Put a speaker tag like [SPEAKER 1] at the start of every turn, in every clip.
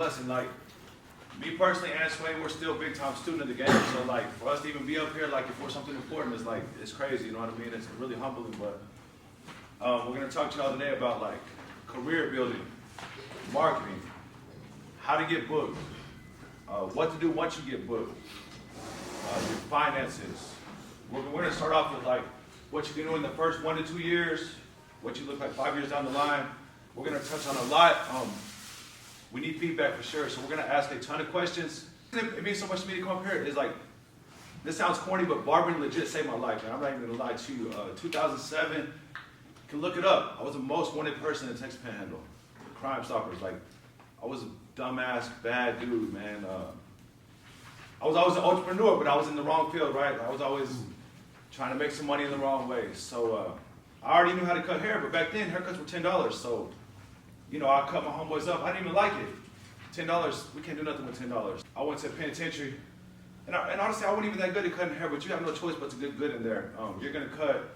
[SPEAKER 1] Listen, like, me personally and Swain, we're still big time student of the game. So like, for us to even be up here, like, if we're something important, it's like, it's crazy, you know what I mean? It's really humbling, but we're gonna talk to y'all today about like career building, marketing, how to get booked, what to do once you get booked, your finances. We're gonna start off with like what you can do in the first 1 to 2 years, what you look like 5 years down the line. We're gonna touch on a lot. We need feedback for sure, so we're gonna ask a ton of questions. It means so much to me to come up here. It's like, this sounds corny, but barbering legit saved my life, man. I'm not even gonna lie to you. 2007, you can look it up. I was the most wanted person in Texas Panhandle. Crime Stoppers. Like, I was a dumbass, bad dude, man. I was always an entrepreneur, but I was in the wrong field, right? I was always trying to make some money in the wrong way. So I already knew how to cut hair, but back then haircuts were $10. So, you know, I cut my homeboys up. I didn't even like it. $10, we can't do nothing with $10. I went to the penitentiary, and honestly, I wasn't even that good at cutting hair, but you have no choice but to get good in there. You're gonna cut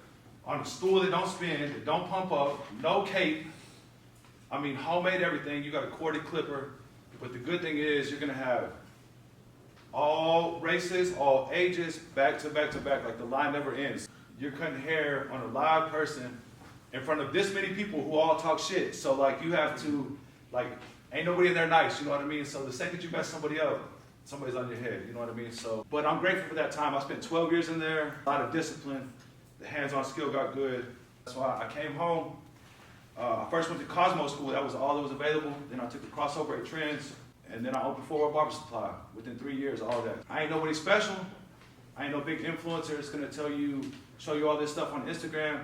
[SPEAKER 1] on a stool that don't spin, that don't pump up, no cape. I mean, homemade everything. You got a corded clipper, but the good thing is you're gonna have all races, all ages, back to back to back, like the line never ends. You're cutting hair on a live person in front of this many people who all talk shit. So like you have to, like, ain't nobody in there nice, you know what I mean? So the second you mess somebody up, somebody's on your head, you know what I mean? So, but I'm grateful for that time. I spent 12 years in there, a lot of discipline. The hands-on skill got good. That's why I came home. I first went to Cosmo School, that was all that was available. Then I took the crossover at Trends, and then I opened 4 Barber Supply. Within 3 years, all that. I ain't nobody special. I ain't no big influencer that's gonna tell you, show you all this stuff on Instagram,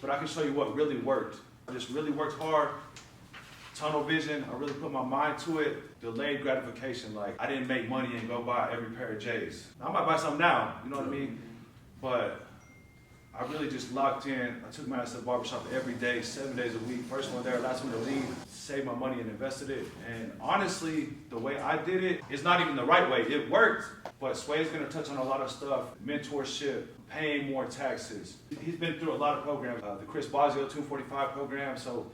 [SPEAKER 1] but I can show you what really worked. I just really worked hard, tunnel vision, I really put my mind to it, delayed gratification. Like, I didn't make money and go buy every pair of J's. I might buy some now, you know what I mean? But I really just locked in. I took my ass to the barbershop every day, 7 days a week. First one there, last one to leave. Saved my money and invested it. And honestly, the way I did it is not even the right way. It worked, but Sway's gonna touch on a lot of stuff. Mentorship, paying more taxes. He's been through a lot of programs. The Chris Bosio 245 program. So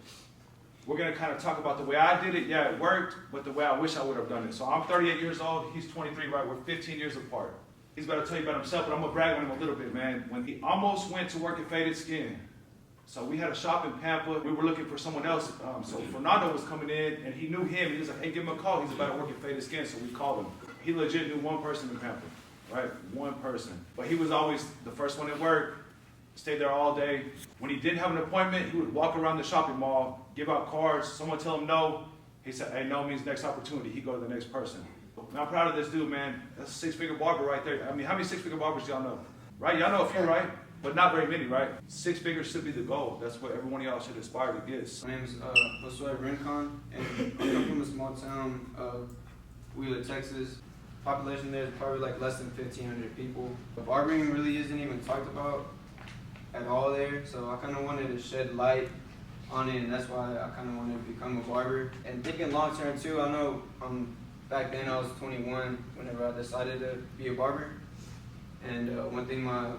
[SPEAKER 1] we're gonna kind of talk about the way I did it. Yeah, it worked, but the way I wish I would have done it. So I'm 38 years old, he's 23, right? We're 15 years apart. He's about to tell you about himself, but I'm gonna brag on him a little bit, man. When he almost went to work at Faded Skin. So we had a shop in Pampa. We were looking for someone else. So Fernando was coming in, and he knew him. He was like, hey, give him a call. He's about to work at Faded Skin, so we called him. He legit knew one person in Pampa, right? One person. But he was always the first one at work, stayed there all day. When he didn't have an appointment, he would walk around the shopping mall, give out cards. Someone tell him no. He said, hey, no means next opportunity. He'd go to the next person. And I'm proud of this dude, man. That's a 6-figure barber right there. I mean, how many 6-figure barbers do y'all know? Right? Y'all know a few, right? But not very many, right? 6 figures should be the goal. That's what every one of y'all should aspire to get.
[SPEAKER 2] My name is Josue Rincon, and I come from a small town of Wheeler, Texas. Population there is probably like less than 1,500 people. But barbering really isn't even talked about at all there, so I kind of wanted to shed light on it, and that's why I kind of wanted to become a barber. And thinking long term too, I know back then I was 21 whenever I decided to be a barber. And one thing my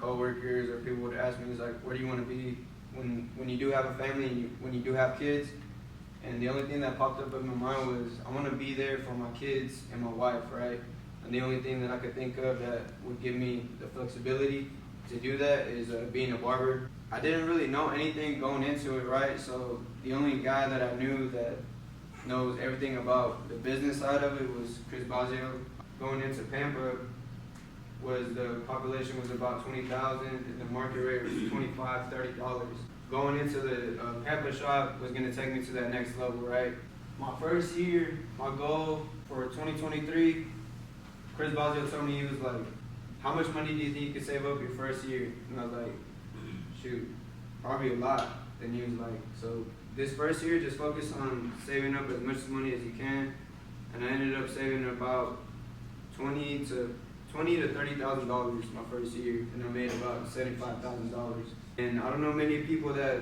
[SPEAKER 2] coworkers or people would ask me is like, where do you want to be when you do have a family and when you do have kids? And the only thing that popped up in my mind was, I want to be there for my kids and my wife, right? And the only thing that I could think of that would give me the flexibility to do that is being a barber. I didn't really know anything going into it, right? So the only guy that I knew that knows everything about the business side of it was Chris Bosio. Going into Pampa, the population was about 20,000, and the market rate was $25, $30. Going into the Pampa shop was gonna take me to that next level, right? My first year, my goal for 2023, Chris Bosio told me, he was like, how much money do you think you could save up your first year? And I was like, shoot, probably a lot. And he was like, so this first year, just focus on saving up as much money as you can. And I ended up saving about $20,000 to $30,000 my first year, and I made about $75,000. And I don't know many people that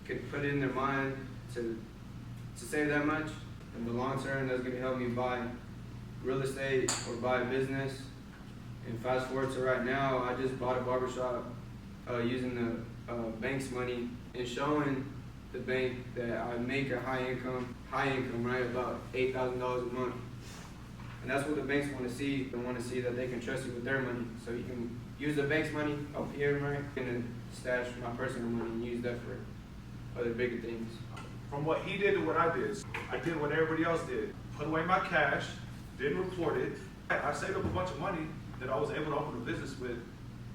[SPEAKER 2] could put it in their mind to save that much. In the long term, that's gonna help me buy real estate or buy a business. And fast forward to right now, I just bought a barbershop using the bank's money and showing the bank that I make a high income, right, about $8,000 a month. And that's what the banks want to see. They want to see that they can trust you with their money. So you can use the bank's money up here, right, and then stash my personal money and use that for other bigger things.
[SPEAKER 1] From what he did to what I did what everybody else did. Put away my cash, didn't report it. I saved up a bunch of money that I was able to open a business with,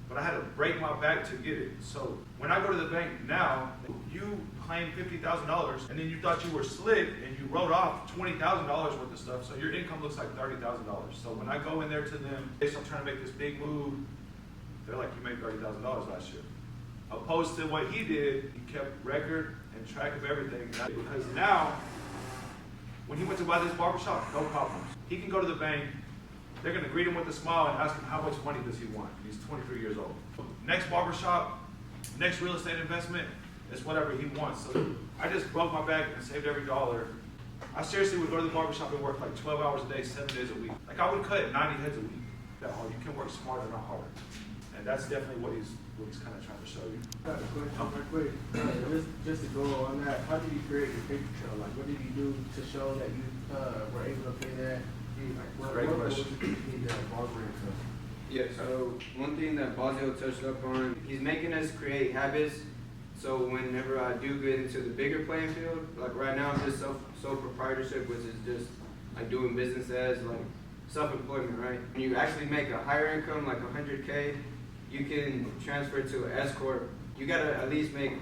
[SPEAKER 1] but I had to break my back to get it. So when I go to the bank now, you claim $50,000 and then you thought you were slick and you wrote off $20,000 worth of stuff, so your income looks like $30,000. So when I go in there to them, I'm trying to make this big move, they're like, you made $30,000 last year. Opposed to what he did, he kept record and track of everything. Because now, when he went to buy this barbershop, no problems. He can go to the bank, they're gonna greet him with a smile and ask him how much money does he want. He's 23 years old. Next barbershop, next real estate investment, it's whatever he wants. So I just broke my back and saved every dollar. I seriously would go to the barbershop and work like 12 hours a day, 7 days a week. Like I would cut 90 heads a week. That hard. You can work smarter, not harder. And that's definitely what he's kind of trying to show you.
[SPEAKER 3] I got a question real quick. Just to go on that, how did you create your paper trail? Like, what did you do to show that you were able to pay that? Like,
[SPEAKER 1] Great
[SPEAKER 3] what was
[SPEAKER 1] question.
[SPEAKER 3] the barber income?
[SPEAKER 2] Yeah, so one thing that Basile touched up on, he's making us create habits. So whenever I do get into the bigger playing field, like right now I'm just sole proprietorship, which is just like doing business as like self-employment, right? When you actually make a higher income, like 100K, you can transfer to an S corp. You gotta at least make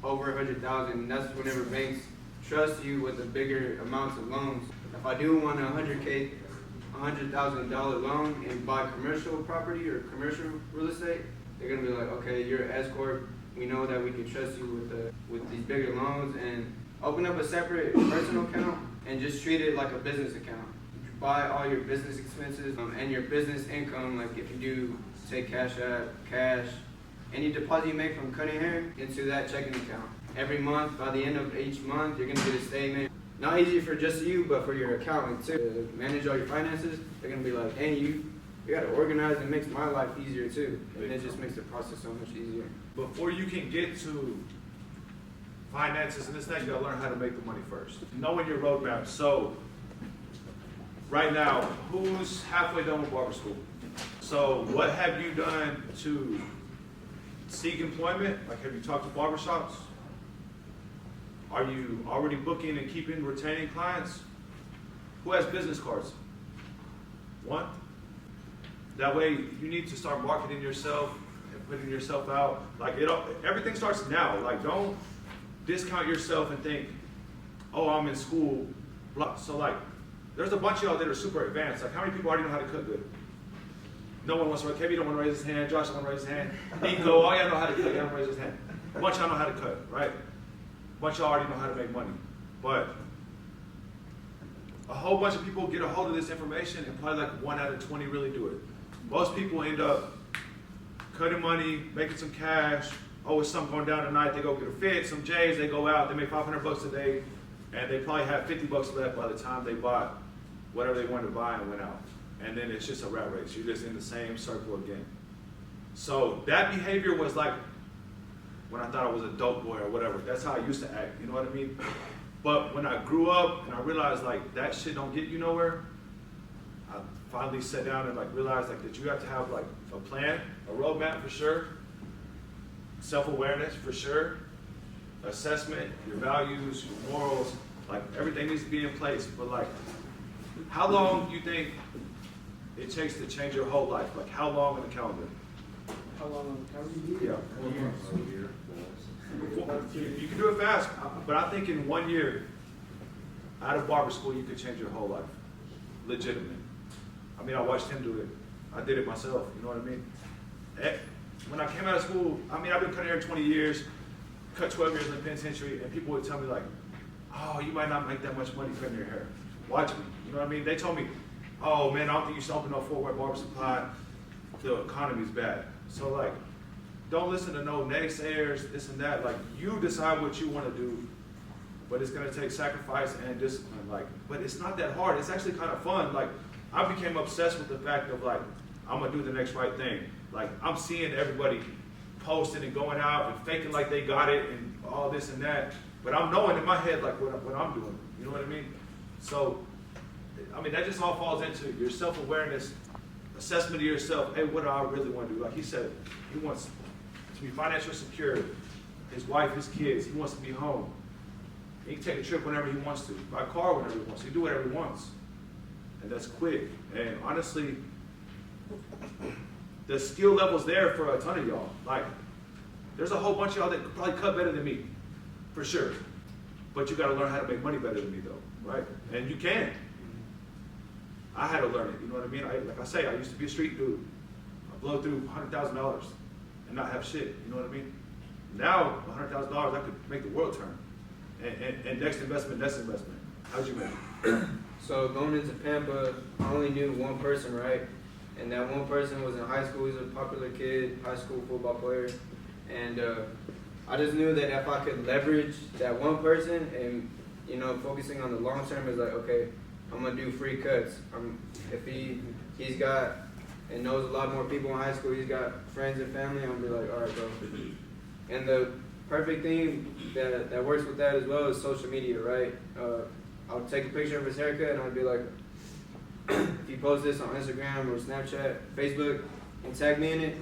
[SPEAKER 2] over 100,000, and that's whenever banks trust you with the bigger amounts of loans. If I do want a 100K, $100,000 loan and buy commercial property or commercial real estate, they're gonna be like, okay, you're an S corp. We know that we can trust you with these bigger loans, and open up a separate personal account and just treat it like a business account. Buy all your business expenses and your business income, like if you do take cash, any deposit you make from cutting hair into that checking account. Every month, by the end of each month, you're gonna get a statement. Not easy for just you, but for your accountant too. To manage all your finances, they're gonna be like, hey, you gotta organize, and it makes my life easier too. And it just makes the process so much easier.
[SPEAKER 1] Before you can get to finances and this thing, you gotta learn how to make the money first. Knowing your roadmap. So, right now, who's halfway done with barber school? So, what have you done to seek employment? Like, have you talked to barbershops? Are you already booking and retaining clients? Who has business cards? One. That way, you need to start marketing yourself and putting yourself out. Like everything starts now. Like don't discount yourself and think, oh, I'm in school. Blah. So like, there's a bunch of y'all that are super advanced. Like how many people already know how to cook good? No one wants to. Kevin don't want to raise his hand. Josh don't want to raise his hand. Nico, all y'all know how to cook. Y'all don't raise his hand. A bunch of y'all know how to cook, right? A bunch of y'all already know how to make money. But a whole bunch of people get a hold of this information, and probably like 1 out of 20 really do it. Most people end up cutting money, making some cash. Oh, it's something going down tonight. They go get a fit, some J's. They go out. They make $500 a day, and they probably have $50 left by the time they bought whatever they wanted to buy and went out. And then it's just a rat race. You're just in the same circle again. So that behavior was like when I thought I was a dope boy or whatever. That's how I used to act. You know what I mean? But when I grew up and I realized like that shit don't get you nowhere, I finally sat down and like realized like that you have to have like a plan, a roadmap for sure, self-awareness for sure, assessment, your values, your morals, like everything needs to be in place. But like, how long do you think it takes to change your whole life? Like how long in the calendar?
[SPEAKER 3] How long on the calendar?
[SPEAKER 1] Yeah.
[SPEAKER 3] A year.
[SPEAKER 1] You can do it fast, but I think in 1 year, out of barber school, you could change your whole life. Legitimate. I mean, I watched him do it. I did it myself, you know what I mean? When I came out of school, I mean, I've been cutting hair 20 years, cut 12 years in the penitentiary, and people would tell me like, oh, you might not make that much money cutting your hair. Watch me, you know what I mean? They told me, oh man, I don't think you should open no Fort Barber Supply. The economy's bad. So like, don't listen to no naysayers, this and that. Like, you decide what you want to do, but it's gonna take sacrifice and discipline. Like, but it's not that hard. It's actually kind of fun. Like, I became obsessed with the fact of like, I'm gonna do the next right thing. Like, I'm seeing everybody posting and going out and faking like they got it and all this and that. but I'm knowing in my head like what I'm doing. You know what I mean? So, I mean, that just all falls into your self-awareness, assessment of yourself. Hey, what do I really want to do? Like he said, he wants to be financially secure, his wife, his kids. He wants to be home. He can take a trip whenever he wants to, buy a car whenever he wants to. He do whatever he wants. And that's quick. And honestly, the skill level's there for a ton of y'all. Like, there's a whole bunch of y'all that could probably cut better than me, for sure. But you got to learn how to make money better than me, though, right? And you can. I had to learn it. You know what I mean? Like I say, I used to be a street dude. I blow through $100,000 and not have shit. You know what I mean? Now, $100,000, I could make the world turn. And next investment. How'd you make it?
[SPEAKER 2] So going into Pampa, I only knew one person, right? And that one person was in high school. He was a popular kid, high school football player. And I just knew that if I could leverage that one person and, you know, focusing on the long term is like, okay, I'm gonna do free cuts. If he's got and knows a lot more people in high school, he's got friends and family, I'm gonna be like, all right, bro. And the perfect thing that works with that as well is social media, right? I'll take a picture of his haircut and I'll be like, if you post this on Instagram or Snapchat, Facebook, and tag me in it,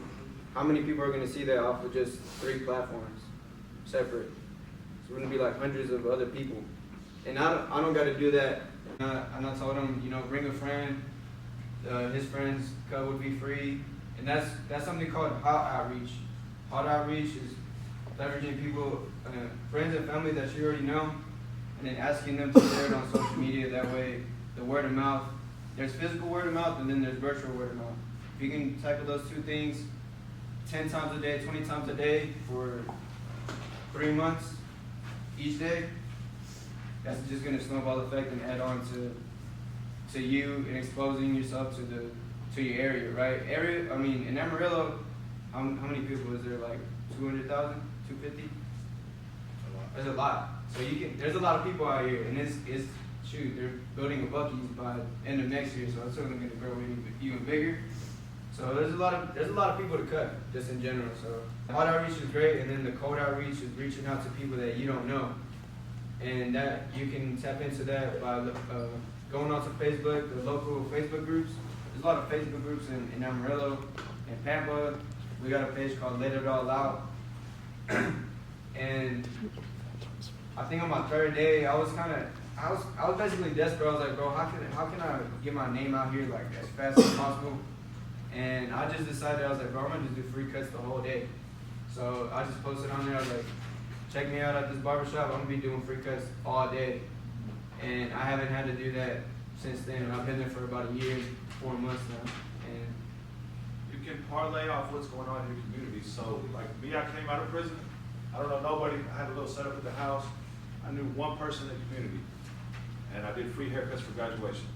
[SPEAKER 2] how many people are gonna see that off of just 3 platforms, separate? So we're gonna be like hundreds of other people. And I don't gotta do that. And I told him, you know, bring a friend, his friend's cut would be free. And that's something called hot outreach. Hot outreach is leveraging people, friends and family that you already know, and then asking them to share it on social media. That way, the word of mouth, there's physical word of mouth and then there's virtual word of mouth. If you can tackle those 2 things 10 times a day, 20 times a day for 3 months each day, that's just going to snowball effect and add on to you and exposing yourself to your area, right? I mean, in Amarillo, how many people is there? Like 200,000, 250? There's a lot. So there's a lot of people out here, and shoot, they're building a Buc-ee's by the end of next year, so it's only going to grow even bigger. So there's a lot of people to cut, just in general. So hot outreach is great, and then the cold outreach is reaching out to people that you don't know. And that you can tap into that by going onto Facebook, the local Facebook groups. There's a lot of Facebook groups in Amarillo, in Pampa. We got a page called Let It All Out. And I think on my 3rd day, I was basically desperate. I was like, bro, how can I get my name out here like as fast as possible? And I just decided, I was like, bro, I'm gonna just do free cuts the whole day. So I just posted on there, I was like, check me out at this barbershop. I'm gonna be doing free cuts all day. And I haven't had to do that since then. I've been there for about a year, 4 months now. And
[SPEAKER 1] You can parlay off what's going on in your community. So, like me, I came out of prison. I don't know nobody. I had a little setup at the house. I knew one person in the community, and I did free haircuts for graduation.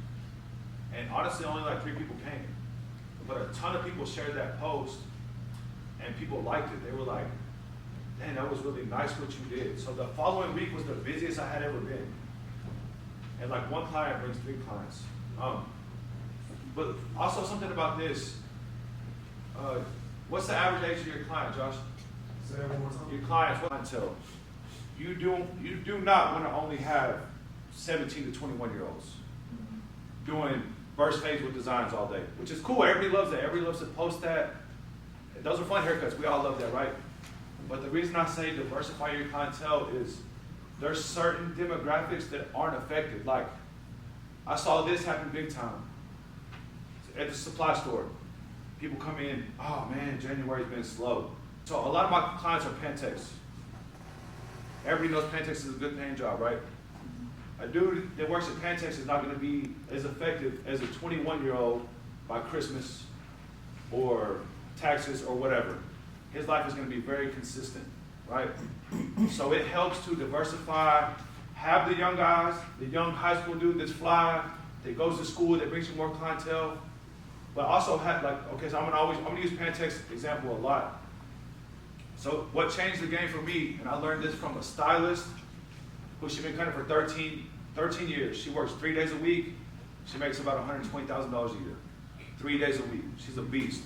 [SPEAKER 1] And honestly, only like 3 people came, but a ton of people shared that post, and people liked it. They were like, "Man, that was really nice what you did." So the following week was the busiest I had ever been, and like one client brings 3 clients. But also something about this. What's the average age of your client, Josh?
[SPEAKER 3] Say that one more time.
[SPEAKER 1] Your clients, what clientele? You do not want to only have 17 to 21-year-olds doing burst fades with designs all day, which is cool. Everybody loves that. Everybody loves to post that. Those are fun haircuts. We all love that, right? But the reason I say diversify your clientele is there's certain demographics that aren't affected. Like, I saw this happen big time at the supply store. People come in, oh man, January's been slow. So a lot of my clients are Pentex. Everybody knows Pentex is a good paying job, right? A dude that works at Pentex is not gonna be as effective as a 21-year-old by Christmas or taxes or whatever. His life is gonna be very consistent, right? So it helps to diversify, have the young guys, the young high school dude that's fly, that goes to school, that brings you more clientele, but also have so I'm gonna use Pentex example a lot. So what changed the game for me, and I learned this from a stylist who's been cutting for 13 years. She works 3 days a week. She makes about $120,000 a year. 3 days a week. She's a beast.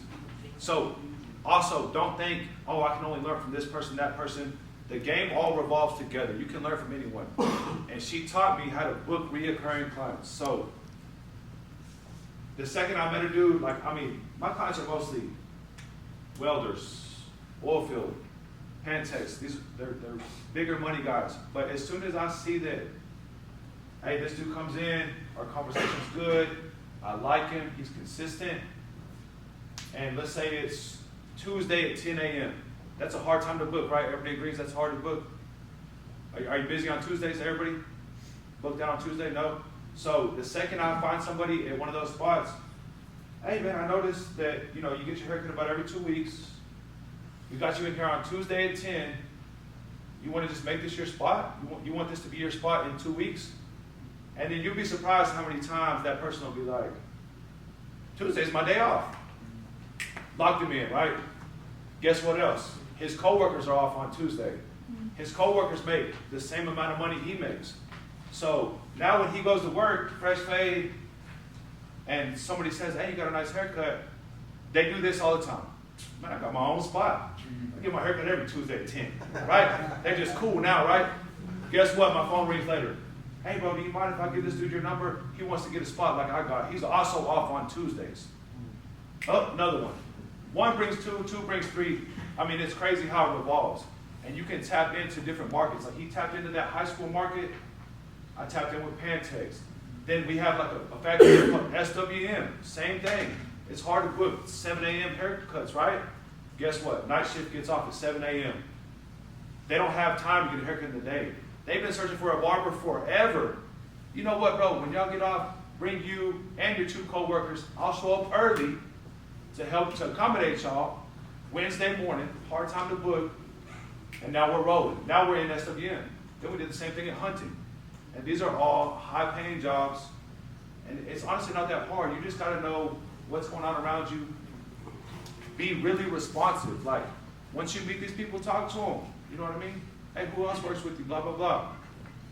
[SPEAKER 1] So also don't think, oh, I can only learn from this person, that person. The game all revolves together. You can learn from anyone. And she taught me how to book reoccurring clients. So the second I met a dude, like, I mean, my clients are mostly welders, oil field, Pantex. They're bigger money guys. But as soon as I see that, hey, this dude comes in, our conversation's good, I like him, he's consistent, and let's say it's Tuesday at 10 a.m. That's a hard time to book, right? Everybody agrees that's hard to book. Are you busy on Tuesdays, everybody? Booked out on Tuesday? No? So the second I find somebody at one of those spots, hey man, I noticed that, you know, you get your haircut about every 2 weeks. We got you in here on Tuesday at 10. You want to just make this your spot? You want this to be your spot in 2 weeks? And then you'll be surprised how many times that person will be like, Tuesday's my day off. Locked him in, right? Guess what else? His coworkers are off on Tuesday. His coworkers make the same amount of money he makes. So now when he goes to work, fresh fade, and somebody says, hey, you got a nice haircut, they do this all the time. Man, I got my own spot. I get my haircut every Tuesday at 10, right? They're just cool now, right? Guess what? My phone rings later. Hey, bro, do you mind if I give this dude your number? He wants to get a spot like I got. He's also off on Tuesdays. Oh, another one. One brings two, two brings three. I mean, it's crazy how it revolves. And you can tap into different markets. Like he tapped into that high school market. I tapped in with Pantex. Then we have like a factory called SWM. Same thing. It's hard to book 7 a.m. haircuts, right? Guess what? Night shift gets off at 7 a.m. They don't have time to get a haircut in the day. They've been searching for a barber forever. You know what, bro? When y'all get off, bring you and your two coworkers. I'll show up early to help to accommodate y'all. Wednesday morning, hard time to book. And now we're rolling. Now we're in SWM. Then we did the same thing at hunting. And these are all high-paying jobs. And it's honestly not that hard. You just got to know what's going on around you. Be really responsive. Like, once you meet these people, talk to them. You know what I mean? Hey, who else works with you? Blah, blah, blah.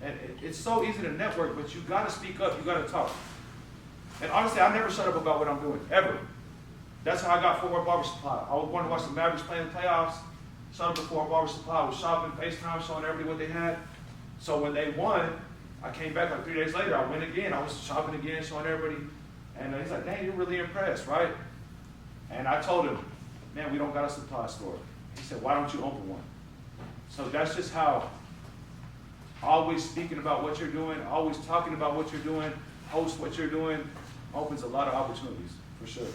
[SPEAKER 1] And it's so easy to network, but you got to speak up. You got to talk. And honestly, I never shut up about what I'm doing, ever. That's how I got Fort Worth Barber Supply. I was going to watch the Mavericks play in the playoffs. Shut up before Barber Supply. I was shopping, FaceTime, showing everybody what they had. So when they won, I came back like 3 days later. I went again. I was shopping again, showing everybody. And he's like, dang, you're really impressed, right? And I told him, man, we don't got a supply store. He said, why don't you open one? So that's just how always speaking about what you're doing, always talking about what you're doing, post what you're doing, opens a lot of opportunities, for sure.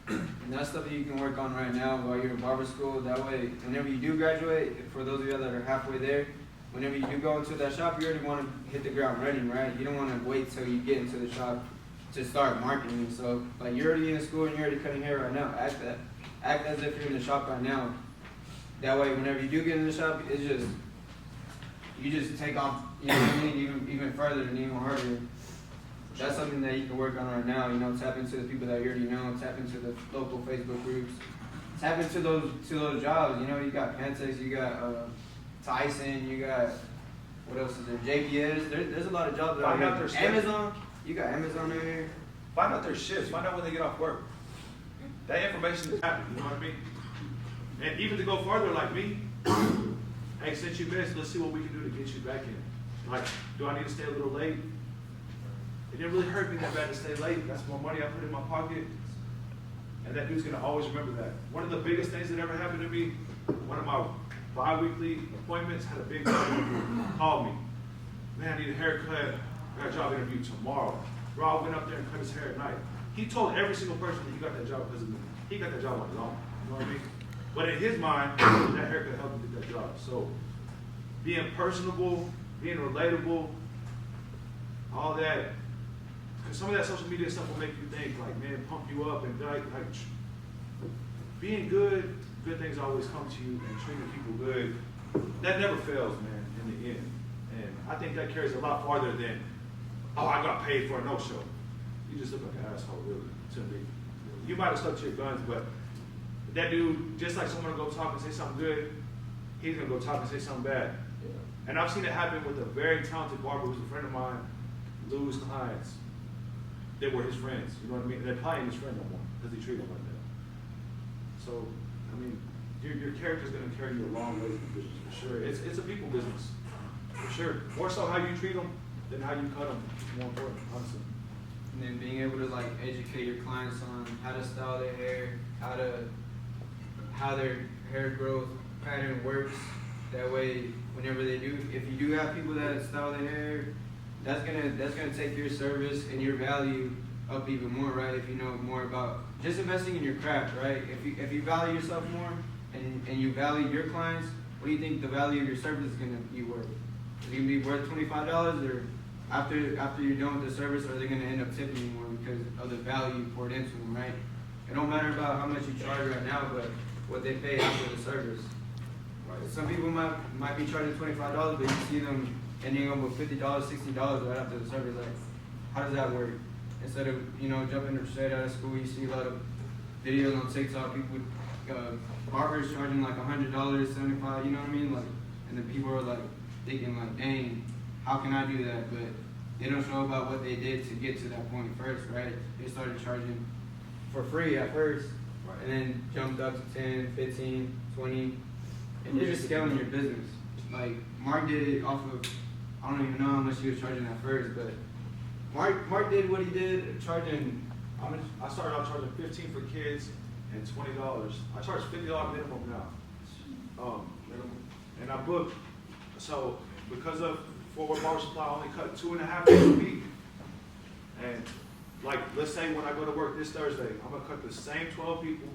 [SPEAKER 2] And that's stuff that you can work on right now while you're in barber school. That way, whenever you do graduate, for those of you that are halfway there, whenever you do go into that shop, you already want to hit the ground running, right? You don't want to wait till you get into the shop to start marketing. So, like, you're already in school and you're already cutting hair right now. Act as if you're in the shop right now. That way, whenever you do get in the shop, it's just, you just take off, you know what I mean, even further and even harder. That's something that you can work on right now. You know, tap into the people that you already know, tap into the local Facebook groups, tap into those jobs. You know, you got Pantex, you got Tyson, you got, what else is there? JPS. There's a lot of jobs out here. Amazon. You got Amazon out here.
[SPEAKER 1] Find out their shifts. Find out when they get off work. That information is happening. You know what I mean? And even to go further, like me, hey, since you missed, let's see what we can do to get you back in. Like, do I need to stay a little late? It didn't really hurt me that bad to stay late. That's more money I put in my pocket. And that dude's gonna always remember that. One of the biggest things that ever happened to me, one of my bi-weekly appointments, had a big guy call me. Man, I need a haircut. I got a job interview tomorrow. Rob went up there and cut his hair at night. He told every single person that he got that job because of me. He got that job on his own. You know what I mean? But in his mind, that haircut helped him get that job. So being personable, being relatable, all that. Because some of that social media stuff will make you think, like, man, pump you up and like being good things always come to you, and treating people good, that never fails, man, in the end. And I think that carries a lot farther than, oh, I got paid for a no-show. You just look like an asshole, really, to me. You might have stuck to your guns, but that dude, just like someone will go talk and say something good, he's gonna go talk and say something bad. Yeah. And I've seen it happen with a very talented barber who's a friend of mine lose clients that were his friends. You know what I mean? They're probably his friend no more because he treated them like that. So, I mean, your character's gonna carry you a long way in the business for sure. It's a people business for sure. More so how you treat them than how you cut them is more important, honestly.
[SPEAKER 2] And then being able to like educate your clients on how to style their hair, how their hair growth pattern works. That way, whenever they do, if you do have people that style their hair, that's gonna take your service and your value up even more, right? If you know more about just investing in your craft, right? If you value yourself more and you value your clients, what do you think the value of your service is gonna be worth? Is it gonna be worth $25, or after you're done with the service, are they gonna end up tipping you more because of the value poured into them, right? It don't matter about how much you charge right now, but what they pay after the service. Right? Some people might be charging $25, but you see them ending up with $50, $60 right after the service. Like, how does that work? Instead of jumping straight out of school, you see a lot of videos on TikTok. People, barbers charging like $100, $75. You know what I mean? Like, and then people are like thinking like, dang, how can I do that? But they don't show about what they did to get to that point first, right? They started charging for free at first, and then jumped up to 10, 15, 20, and you're just scaling your business. Like Mark did it off of, I don't even know how much he was charging at first, but Mark did what he did, charging.
[SPEAKER 1] I started out charging $15 for kids and $20. I charge $50 minimum now, minimum. And I book, so because of Fort Worth Barber Supply, I only cut 2.5 days a week. And like, let's say when I go to work this Thursday, I'm gonna cut the same 12 people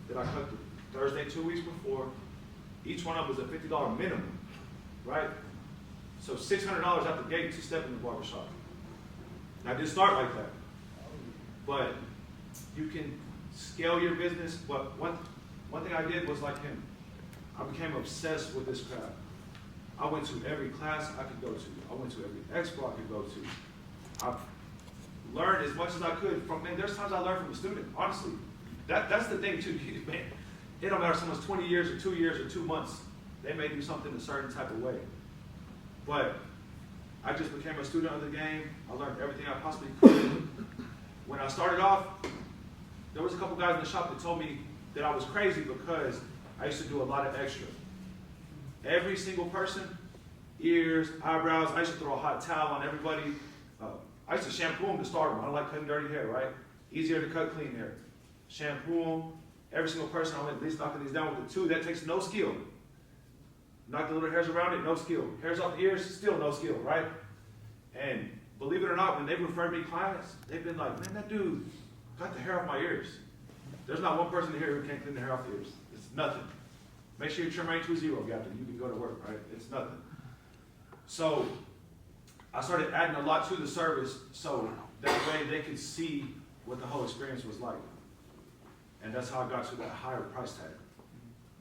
[SPEAKER 1] that I cut the Thursday 2 weeks before. Each one of them is a $50 minimum, right? So $600 out the gate to step in the barber shop. Now, I didn't start like that, but you can scale your business. But one thing I did was like him. I became obsessed with this craft. I went to every class I could go to. I went to every expo I could go to. I've learned as much as I could from, man, there's times I learned from a student, honestly. That's the thing too, man. It don't matter if someone's 20 years or 2 years or 2 months, they may do something a certain type of way. But I just became a student of the game. I learned everything I possibly could. When I started off, there was a couple guys in the shop that told me that I was crazy because I used to do a lot of extra. Every single person, ears, eyebrows, I used to throw a hot towel on everybody. I used to shampoo them to start them. I don't like cutting dirty hair, right? Easier to cut clean hair. Shampoo them. Every single person, I went at least knocking these down with the 2. That takes no skill. Knock the little hairs around it, no skill. Hairs off the ears, still no skill, right? And believe it or not, when they've referred me clients, they've been like, man, that dude got the hair off my ears. There's not one person here who can't clean the hair off the ears. It's nothing. Make sure your trim range to 0, Captain. You can go to work, right? It's nothing. So I started adding a lot to the service so that way they could see what the whole experience was like. And that's how I got to that higher price tag,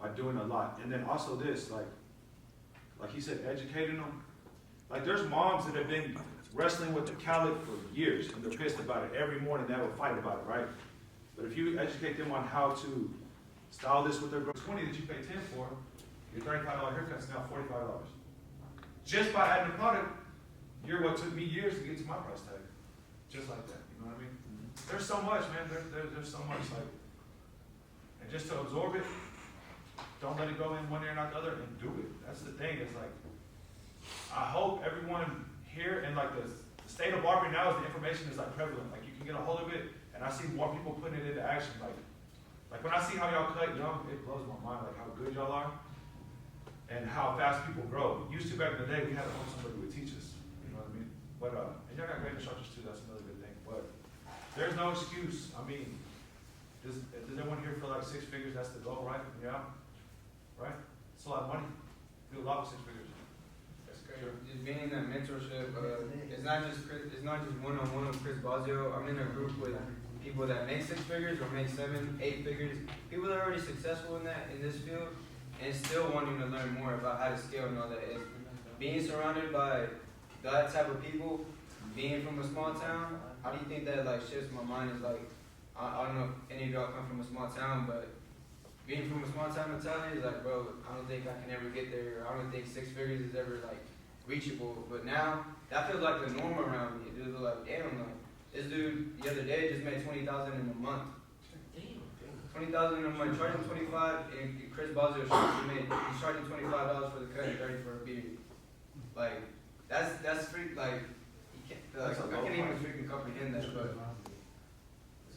[SPEAKER 1] by doing a lot. And then also this, like he said, educating them. Like there's moms that have been wrestling with the cowlick for years and they're pissed about it. Every morning they have a fight about it, right? But if you educate them on how to style this with their girl, 20 that you pay 10 for, your $35 haircut's now $45. Just by adding the product, you're what took me years to get to my price tag. Just like that, you know what I mean? There's so much, man. There's so much, like, and just to absorb it, don't let it go in one ear and not the other, and do it. That's the thing. It's like, I hope everyone here in like the state of barbering now is the information is like prevalent. Like you can get a hold of it, and I see more people putting it into action. Like when I see how y'all cut, it blows my mind. Like how good y'all are, and how fast people grow. Used to back in the day, we had to hold somebody who would teach us. You know what I mean? But and y'all got great instructors too. That's another good thing. But there's no excuse. I mean, does anyone here feel like 6 figures? That's the goal, right? Yeah. Right? It's a lot of money. Do a lot with 6 figures. That's great.
[SPEAKER 2] Just being in that mentorship, it's not just one-on-one with Chris Bazio. I'm in a group with people that make 6 figures or make 7, 8 figures. People that are already successful in this field, and still wanting to learn more about how to scale and all that. Is being surrounded by that type of people, being from a small town. How do you think that like shifts my mind? Is like, I don't know if any of y'all come from a small town, but being from a small town mentality is like, bro, I don't think I can ever get there. I don't think 6 figures is ever like reachable. But now that feels like the norm around me. Dudes are like, damn, like this dude the other day just made $20,000 in a month. 20,000. I'm like charging 25, and Chris Bosio he's charging $25 for the cut and 30 for a beard. Like that's freak. Like you can't.
[SPEAKER 1] That's
[SPEAKER 2] Like,
[SPEAKER 1] a
[SPEAKER 2] I
[SPEAKER 1] low
[SPEAKER 2] can't even
[SPEAKER 1] price.
[SPEAKER 2] freaking comprehend that. But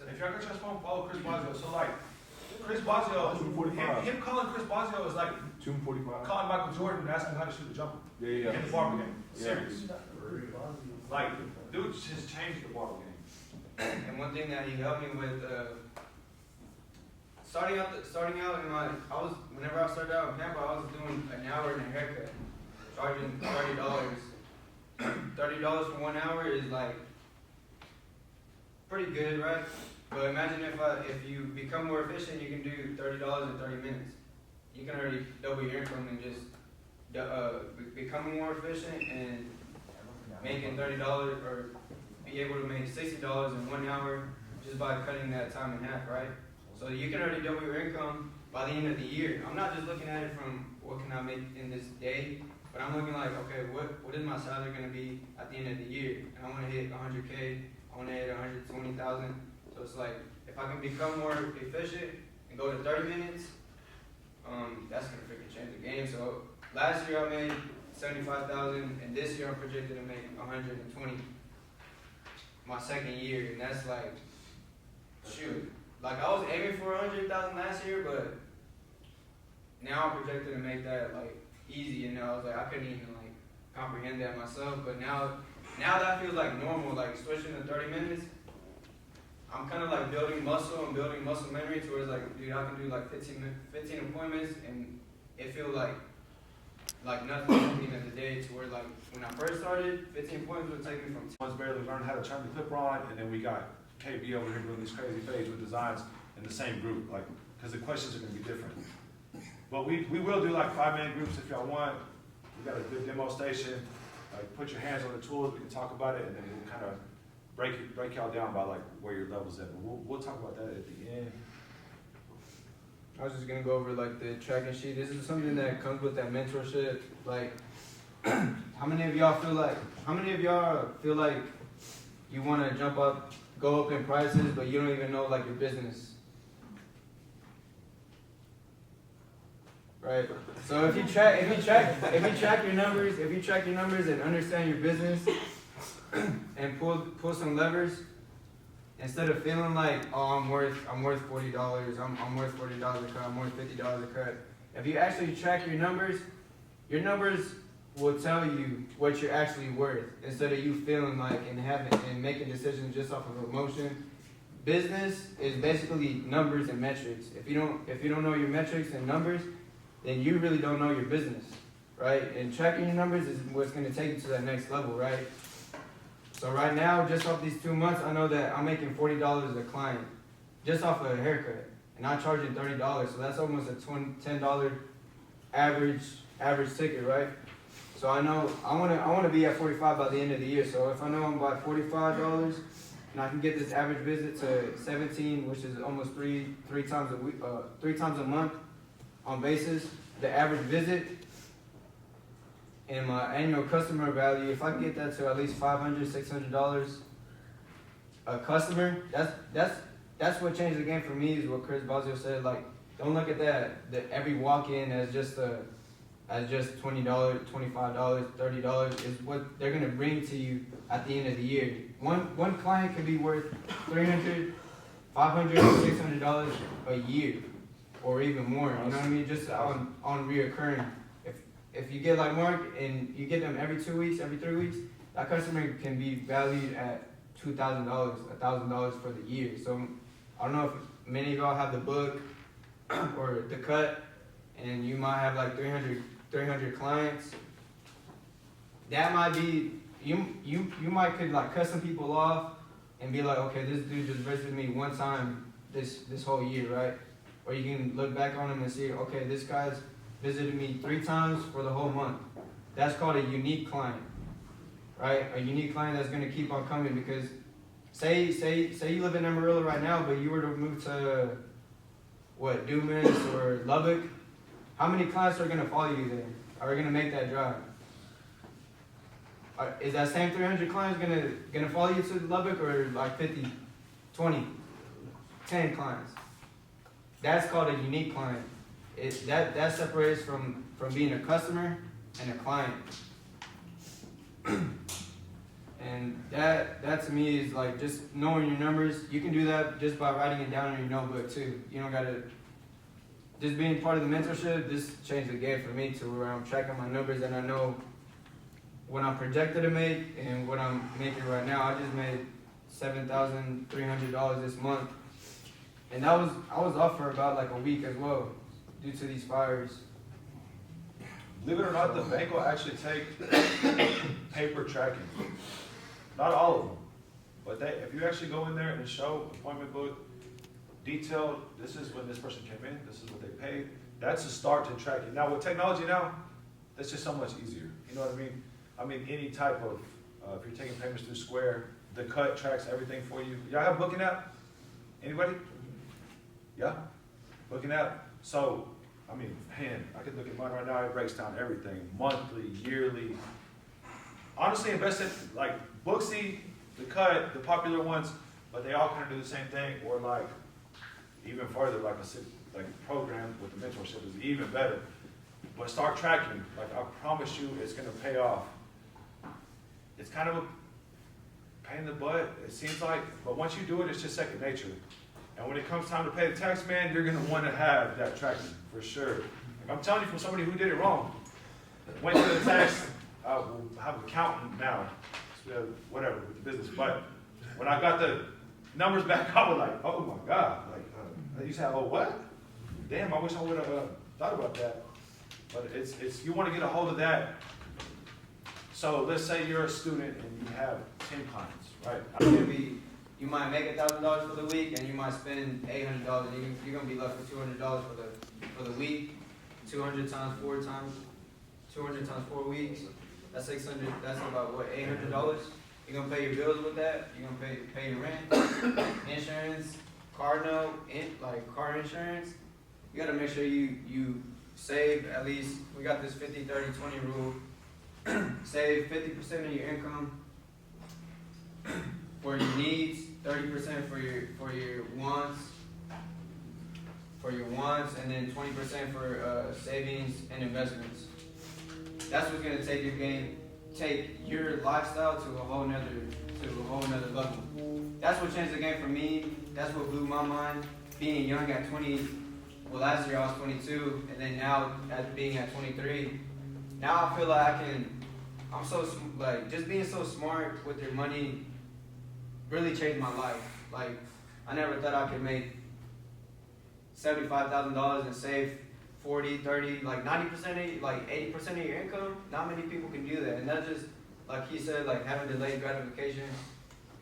[SPEAKER 1] If y'all get your phone, follow Chris Bosio. So like, Chris Bosio, him calling Chris Bosio is like
[SPEAKER 4] 245.
[SPEAKER 1] calling Michael Jordan and asking how to shoot a jumper
[SPEAKER 4] Yeah.
[SPEAKER 1] in the barber game.
[SPEAKER 4] Yeah.
[SPEAKER 1] Serious. Like, dude just changed the barber game.
[SPEAKER 2] and one thing that he helped me with, starting out in my, whenever I started out in Tampa, I was doing an hour and a haircut, charging $30. $30 for 1 hour is like pretty good, right? But imagine if you become more efficient, you can do $30 in 30 minutes. You can already double your income and just becoming more efficient and making $30 or be able to make $60 in 1 hour just by cutting that time in half, right? So you can already double your income by the end of the year. I'm not just looking at it from what can I make in this day, but I'm looking like, okay, what is my salary going to be at the end of the year? And I want to hit 100K, I want to hit 120,000. So it's like, if I can become more efficient and go to 30 minutes, that's going to freaking change the game. So last year I made 75,000, and this year I'm projected to make 120. My second year, and that's like, shoot. Like I was aiming for 100,000 last year, but now I'm projected to make that like easy. And I was like, I couldn't even like comprehend that myself. But now that feels like normal. Like switching to 30 minutes, I'm kind of like building muscle and building muscle memory towards like, dude, I can do like 15 appointments, and it feels like nothing at the end of the day. To where like when I first started, 15 appointments would take me from.
[SPEAKER 1] One's barely learned how to turn the clipper on, and then we got KB over here doing these crazy fades with designs in the same group, like, because the questions are going to be different. But we will do like 5-man groups if y'all want. We got a good demo station. Like, put your hands on the tools, we can talk about it, and then we'll kind of break y'all down by like where your level's at. But we'll talk about that at the end.
[SPEAKER 2] I was just gonna go over like the tracking sheet. This is something that comes with that mentorship. Like, how many of y'all feel like you want to go up in prices, but you don't even know like your business, right? So if you track your numbers and understand your business and pull some levers, instead of feeling like, oh, I'm worth $40, I'm worth $40 a cut, I'm worth $50 a cut. If you actually track your numbers will tell you what you're actually worth, instead of you feeling like and making decisions just off of emotion. Business is basically numbers and metrics. If you don't know your metrics and numbers, then you really don't know your business, right? And tracking your numbers is what's going to take you to that next level, right? So right now, just off these 2 months, I know that I'm making $40 a client, just off of a haircut, and I'm charging $30. So that's almost a $10 average ticket, right? So I know I want to be at 45 by the end of the year. So if I know I'm about $45, and I can get this average visit to 17, which is almost three times a week, 3 times a month on basis, the average visit. And my annual customer value, if I can get that to at least $500, $600 a customer, that's what changed the game for me. Is what Chris Bosio said. Like, don't look at that every walk-in as just $20, $25, $30 is what they're gonna bring to you at the end of the year. One client could be worth $300, $500, $600 a year, or even more. You know what I mean? Just on reoccurring. If you get like Mark and you get them every 2 weeks, every 3 weeks, that customer can be valued at $2,000, $1,000 for the year. So I don't know if many of y'all have the book or the cut, and you might have like 300 clients. That might be you might could like cut some people off and be like, okay, this dude just visited me one time this whole year, right? Or you can look back on him and see, okay, this guy's visited me 3 times for the whole month. That's called a unique client, right? A unique client that's going to keep on coming, because say you live in Amarillo right now, but you were to move to Dumas or Lubbock. How many clients are going to follow you there? Are going to make that drive? Is that same 300 clients going to follow you to Lubbock, or like 50, 20, 10 clients? that's called a unique client. That separates from being a customer and a client. And that to me is like just knowing your numbers. You can do that just by writing it down in your notebook too. You don't gotta, just being part of the mentorship, this changed the game for me to where I'm tracking my numbers and I know what I'm projected to make and what I'm making right now. I just made $7,300 this month. And I was off for about like a week as well due to these fires.
[SPEAKER 1] Believe it or not, the bank will actually take paper tracking. Not all of them, but if you actually go in there and show appointment book, detailed, this is when this person came in, this is what they paid, that's a start to tracking. Now with technology now, that's just so much easier. You know what I mean? I mean, any type of, if you're taking payments through Square, the cut tracks everything for you. Y'all have a booking app? Anybody? Yeah? Booking app? So, I mean, man, I could look at mine right now, it breaks down everything, monthly, yearly. Honestly, invest in, like, Booksy, the cut, the popular ones, but they all kind of do the same thing, or like, even further, like a program with the mentorship is even better. But start tracking, like I promise you, it's gonna pay off. It's kind of a pain in the butt, it seems like, but once you do it, it's just second nature. And when it comes time to pay the tax man, you're gonna wanna have that tracking, for sure. Like I'm telling you from somebody who did it wrong. Went to the tax, we'll have an accountant now, whatever, with the business. But when I got the numbers back, I was like, oh my God. Like, you said, oh what? Damn, I wish I would have thought about that. But it's you want to get a hold of that. So let's say you're a student and you have 10 clients, right?
[SPEAKER 2] You might make $1,000 for the week, and you might spend $800, and you're gonna be left with $200 for the week. 200 times 4 times, 200 times 4 weeks. That's 600. That's about what, $800. You're gonna pay your bills with that. You're gonna pay your rent, insurance, car note, like car insurance. You gotta make sure you save at least. We got this 50, 30, 20 rule. Save 50% of your income for your needs, 30% for your wants, and then 20% for savings and investments. That's what's gonna take your lifestyle to a whole nother level. That's what changed the game for me. That's what blew my mind. Being young at 20, well last year I was 22, and then now being at 23, now I feel like I'm so, like, just being so smart with your money really changed my life. Like, I never thought I could make $75,000 and save 40, 30, like 90%, like 80% of your income. Not many people can do that. And that's just, like he said, like having delayed gratification.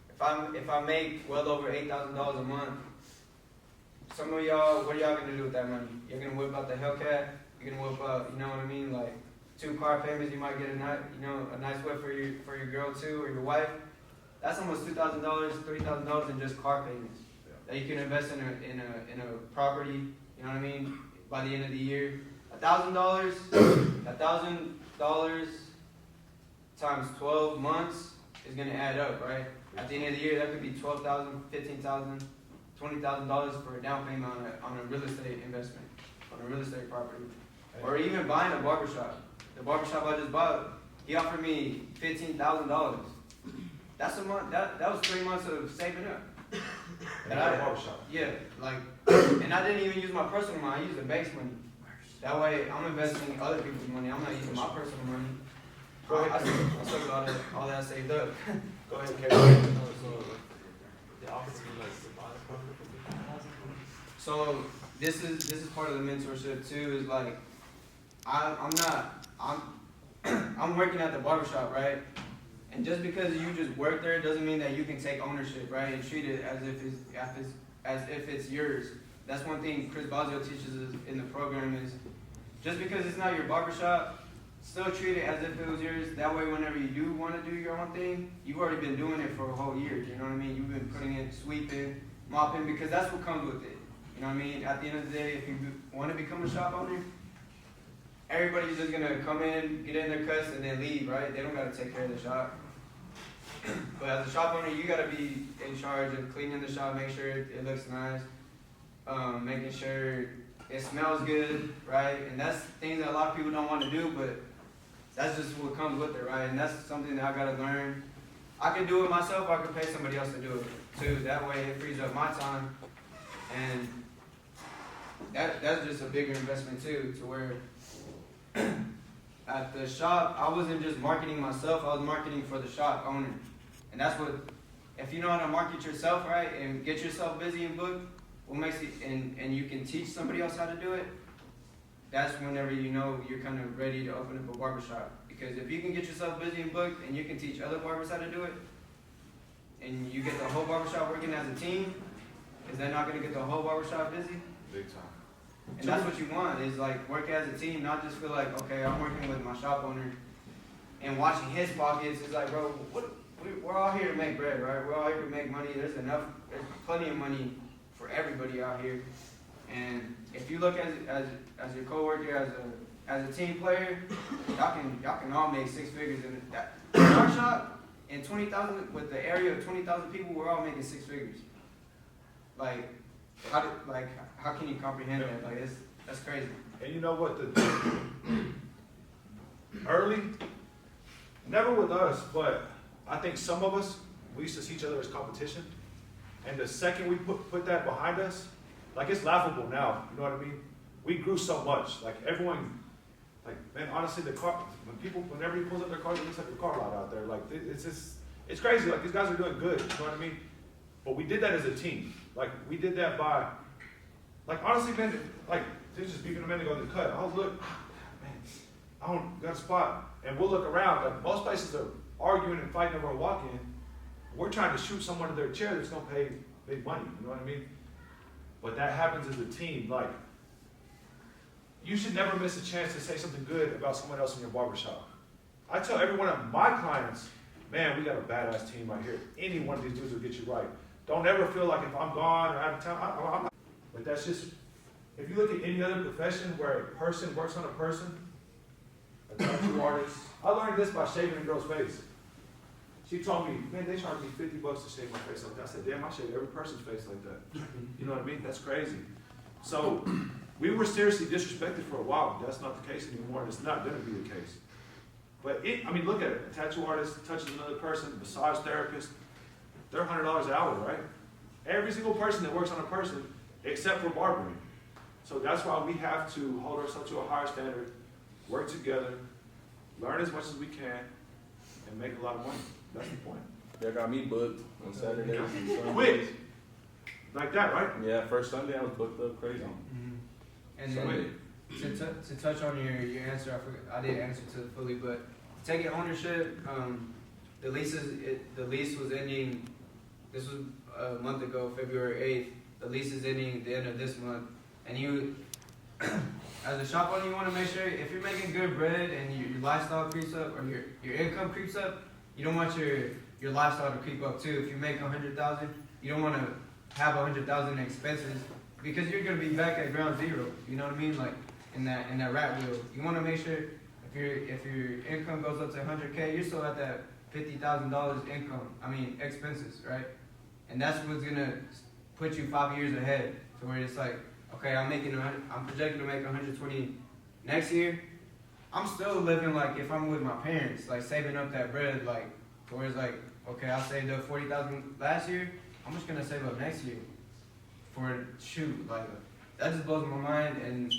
[SPEAKER 2] If I make well over $8,000 a month, some of y'all, what are y'all gonna do with that money? You're gonna whip out the Hellcat. You're gonna whip out, you know what I mean? Like 2 car payments. You might get a nice whip for your girl too, or your wife. That's almost $2,000, $3,000 in just car payments that you can invest in a property. You know what I mean? By the end of the year, $1,000 times 12 months is gonna add up, right? At the end of the year, that could be $12,000, $15,000, $20,000 for a down payment on a real estate investment, on a real estate property, or even buying a barbershop. The barbershop I just bought, he offered me $15,000. That's a month. That was 3 months of saving up.
[SPEAKER 1] And I barbershop.
[SPEAKER 2] Yeah, like, and I didn't even use my personal money. I used the bank's money. That way, I'm investing other people's money. I'm not using my personal money. I still got all that saved up.
[SPEAKER 1] Go ahead, Kevin.
[SPEAKER 2] So this is part of the mentorship too. Is like, I'm working at the barbershop, right? And just because you just work there doesn't mean that you can take ownership, right? And treat it as if it's yours. That's one thing Chris Bosio teaches us in the program is just because it's not your barbershop, still treat it as if it was yours. That way, whenever you do want to do your own thing, you've already been doing it for a whole year. You know what I mean? You've been putting in, sweeping, mopping, because that's what comes with it. You know what I mean? At the end of the day, if you want to become a shop owner, everybody's just going to come in, get in their cuts, and then leave, right? They don't got to take care of the shop. But as a shop owner, you got to be in charge of cleaning the shop, make sure it looks nice. making sure it smells good, right? And that's things that a lot of people don't want to do, but that's just what comes with it, right? And that's something that I gotta learn. I can do it myself, I can pay somebody else to do it too. That way it frees up my time. And that's just a bigger investment too, to where at the shop, I wasn't just marketing myself, I was marketing for the shop owner. And that's what, if you know how to market yourself, right, and get yourself busy and booked, what makes it, and you can teach somebody else how to do it, that's whenever you know you're kind of ready to open up a barbershop. Because if you can get yourself busy and booked and you can teach other barbers how to do it, and you get the whole barbershop working as a team, is that not going to get the whole barbershop busy?
[SPEAKER 1] Big time.
[SPEAKER 2] And that's what you want, is like work as a team, not just feel like, okay, I'm working with my shop owner and watching his pockets. It's like, bro, we're all here to make bread, right? We're all here to make money. There's plenty of money for everybody out here. And if you look as your coworker, as a team player, y'all can all make 6 figures in our shop. In 20,000, with the area of 20,000 people, we're all making 6 figures. Like, how can you comprehend that? Like, that's crazy.
[SPEAKER 1] And you know what? Early, never with us, but I think some of us, we used to see each other as competition. And the second we put that behind us, like, it's laughable now, you know what I mean? We grew so much. Like, everyone, like, man, honestly, the car, when everybody pulls up their car, it looks like a car lot out there. Like, it's crazy. Like, these guys are doing good, you know what I mean? But we did that as a team. Like, we did that by, like, honestly, man, like, they just beeping a minute ago in the cut. I'll look, man, I don't got a spot. And we'll look around. Like, most places are arguing and fighting over a walk-in. We're trying to shoot someone to their chair that's going to pay big money, you know what I mean? But that happens as a team. Like, you should never miss a chance to say something good about someone else in your barbershop. I tell every one of my clients, man, we got a badass team right here. Any one of these dudes will get you right. Don't ever feel like if I'm gone or out of town, I'm not. But that's just, if you look at any other profession where a person works on a person, a tattoo artist, I learned this by shaving a girl's face. She told me, man, they charge me $50 to shave my face like that. I said, damn, I shave every person's face like that. You know what I mean? That's crazy. So we were seriously disrespected for a while. That's not the case anymore, and it's not going to be the case. But I mean, look at it. A tattoo artist touches another person, massage therapist, they're $100 an hour, right? Every single person that works on a person, except for barbering. So that's why we have to hold ourselves to a higher standard, work together, learn as much as we can, and make a lot of money. That's the point.
[SPEAKER 4] They got me booked on Saturdays and Sundays.
[SPEAKER 1] Quick! Like that, right?
[SPEAKER 4] Yeah, first Sunday I was booked up crazy.
[SPEAKER 2] And then to touch on your answer, I didn't answer to it fully, but taking ownership, the lease was ending. This was a month ago, February 8th. The lease is ending the end of this month, and you, as a shop owner, you want to make sure if you're making good bread and your lifestyle creeps up or your income creeps up, you don't want your lifestyle to creep up too. If you make $100,000, you don't want to have $100,000 in expenses because you're gonna be back at ground zero. You know what I mean? Like in that rat wheel. You want to make sure if your income goes up to $100K, you're still at that $50,000 income. Expenses, right? And that's what's gonna put you 5 years ahead to where it's like, okay, I'm projecting to make 120 next year. I'm still living like if I'm with my parents, like saving up that bread, like to where it's like, okay, I saved up 40,000 last year. I'm just gonna save up next year for shoot. Like that just blows my mind. And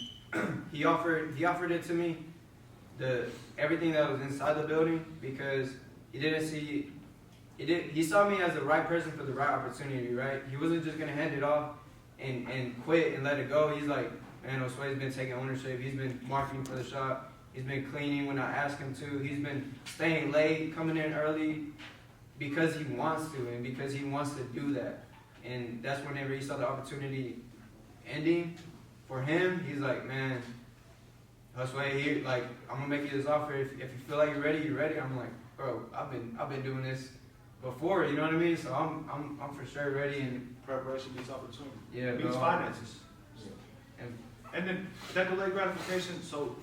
[SPEAKER 2] he offered it to me, everything that was inside the building because he saw me as the right person for the right opportunity, right? He wasn't just gonna hand it off and quit and let it go. He's like, man, Osue's been taking ownership. He's been marketing for the shop. He's been cleaning when I ask him to. He's been staying late, coming in early because he wants to and because he wants to do that. And that's whenever he saw the opportunity ending for him, he's like, man, Josue, here, like, I'm gonna make you this offer. If you feel like you're ready, you're ready. I'm like, bro, I've been doing this before, you know what I mean? So I'm for sure ready. And
[SPEAKER 1] Preparation meets opportunity.
[SPEAKER 2] Yeah,
[SPEAKER 1] meets finances. Yeah. And then that delayed gratification. So,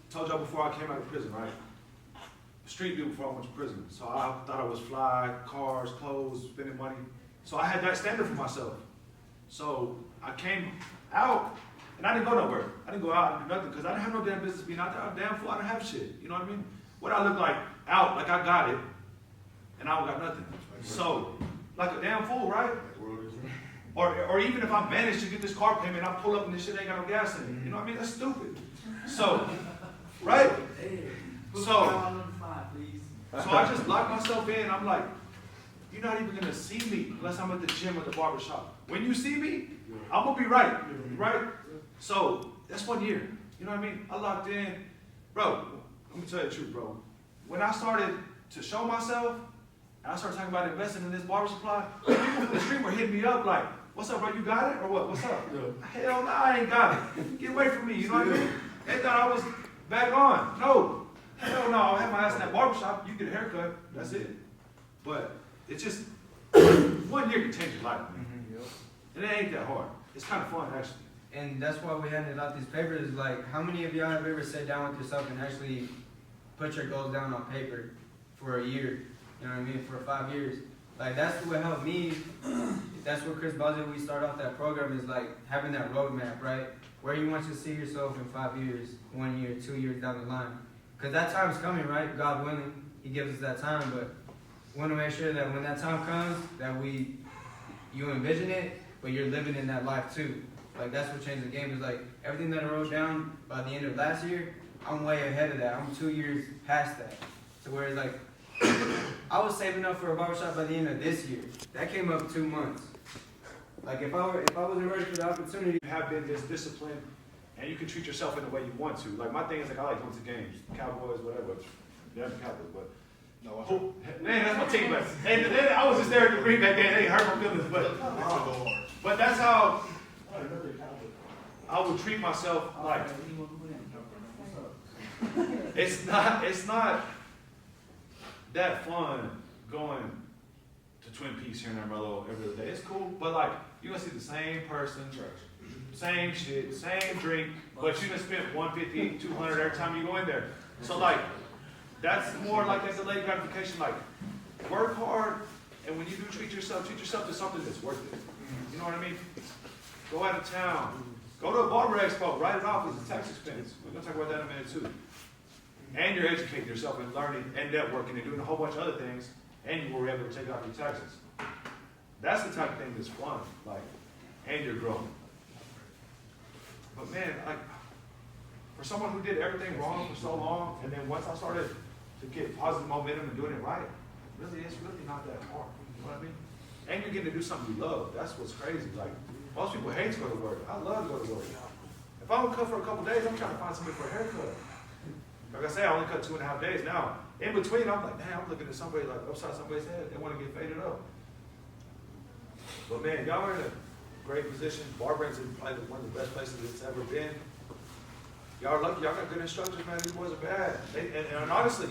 [SPEAKER 1] told y'all before I came out of prison, right? Street dude before I went to prison. So I thought I was fly, cars, clothes, spending money. So I had that standard for myself. So I came out, and I didn't go nowhere. I didn't go out and do nothing, because I didn't have no damn business being out there. I'm damn fool, I didn't have shit. You know what I mean? What I look like out, like I got it, and I don't got nothing. So, like a damn fool, right? Or even if I managed to get this car payment, I pull up and this shit ain't got no gas in it. You know what I mean? That's stupid. So, right? So I just lock myself in. I'm like, you're not even gonna see me unless I'm at the gym or the barber shop. When you see me, I'm gonna be right, right? So that's 1 year. You know what I mean? I locked in, bro. Let me tell you the truth, bro. When I started to show myself, and I started talking about investing in this barber supply, people in the street were hitting me up like, "What's up, bro? You got it or what? What's up?" Hell no, I ain't got it. Get away from me. You know what I mean? They thought I was back on. No. Hell no, I'll have my ass in that barbershop, you get a haircut, that's it. But it's just, 1 year can change your life, man. And it ain't that hard. It's kind of fun, actually.
[SPEAKER 2] And that's why we handed out these papers. Like, how many of y'all have ever sat down with yourself and actually put your goals down on paper for a year? You know what I mean? For 5 years. Like, that's what helped me. That's what Chris Bozzi, we start off that program, is like having that roadmap, right? Where you want to see yourself in 5 years, 1 year, 2 years down the line. Because that time's coming, right? God willing, He gives us that time. But we want to make sure that when that time comes, that you envision it, but you're living in that life too. Like, that's what changed the game. Is like everything that I wrote down by the end of last year, I'm way ahead of that. I'm 2 years past that. So whereas like I was saving up for a barbershop by the end of this year. That came up 2 months. Like if I wasn't ready for the opportunity.
[SPEAKER 1] You have been this disciplined, and you can treat yourself in the way you want to. Like my thing is like I like going to games, Cowboys, whatever. Yeah, Cowboys, but no, I hope. Man, that's my team. But and I was just there at the Green Bay game. They hurt my feelings, but that's how I would treat myself. Like it's not that fun going to Twin Peaks here in Amarillo every other day. It's cool, but like you're gonna see the same person, same shit, same drink, but you're gonna spend $150, $200 every time you go in there. So like that's more like that delayed gratification. Like work hard, and when you do treat yourself to something that's worth it. You know what I mean? Go out of town, go to a barber expo, write it off as a tax expense. We're gonna talk about that in a minute too. And you're educating yourself and learning and networking and doing a whole bunch of other things, and you were able to take out your taxes. That's the type of thing that's fun, like, and you're growing. But man, like, for someone who did everything wrong for so long, and then once I started to get positive momentum and doing it right, it's really not that hard. You know what I mean? And you're getting to do something you love. That's what's crazy. Like, most people hate to go to work. I love to go to work. If I don't come for a couple days, I'm trying to find somebody for a haircut. Like I say, I only cut 2.5 days now. In between, I'm like, damn, I'm looking at somebody like upside somebody's head. They want to get faded up. But man, y'all are in a great position. Barbering's probably one of the best places it's ever been. Y'all are lucky. Y'all got good instructors, man. These boys are bad. And honestly,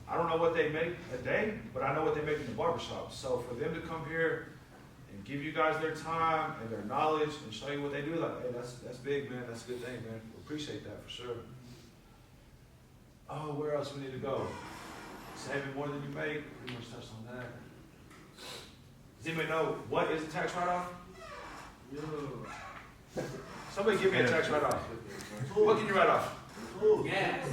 [SPEAKER 1] I don't know what they make a day, but I know what they make in the barbershop. So for them to come here and give you guys their time and their knowledge and show you what they do, like, hey, that's big, man. That's a good thing, man. We appreciate that for sure. Oh, where else we need to go? Saving more than you make. Pretty much touched on that. Does anybody know what is a tax write-off? Somebody give me a tax write-off. What can you write off?
[SPEAKER 3] Gas.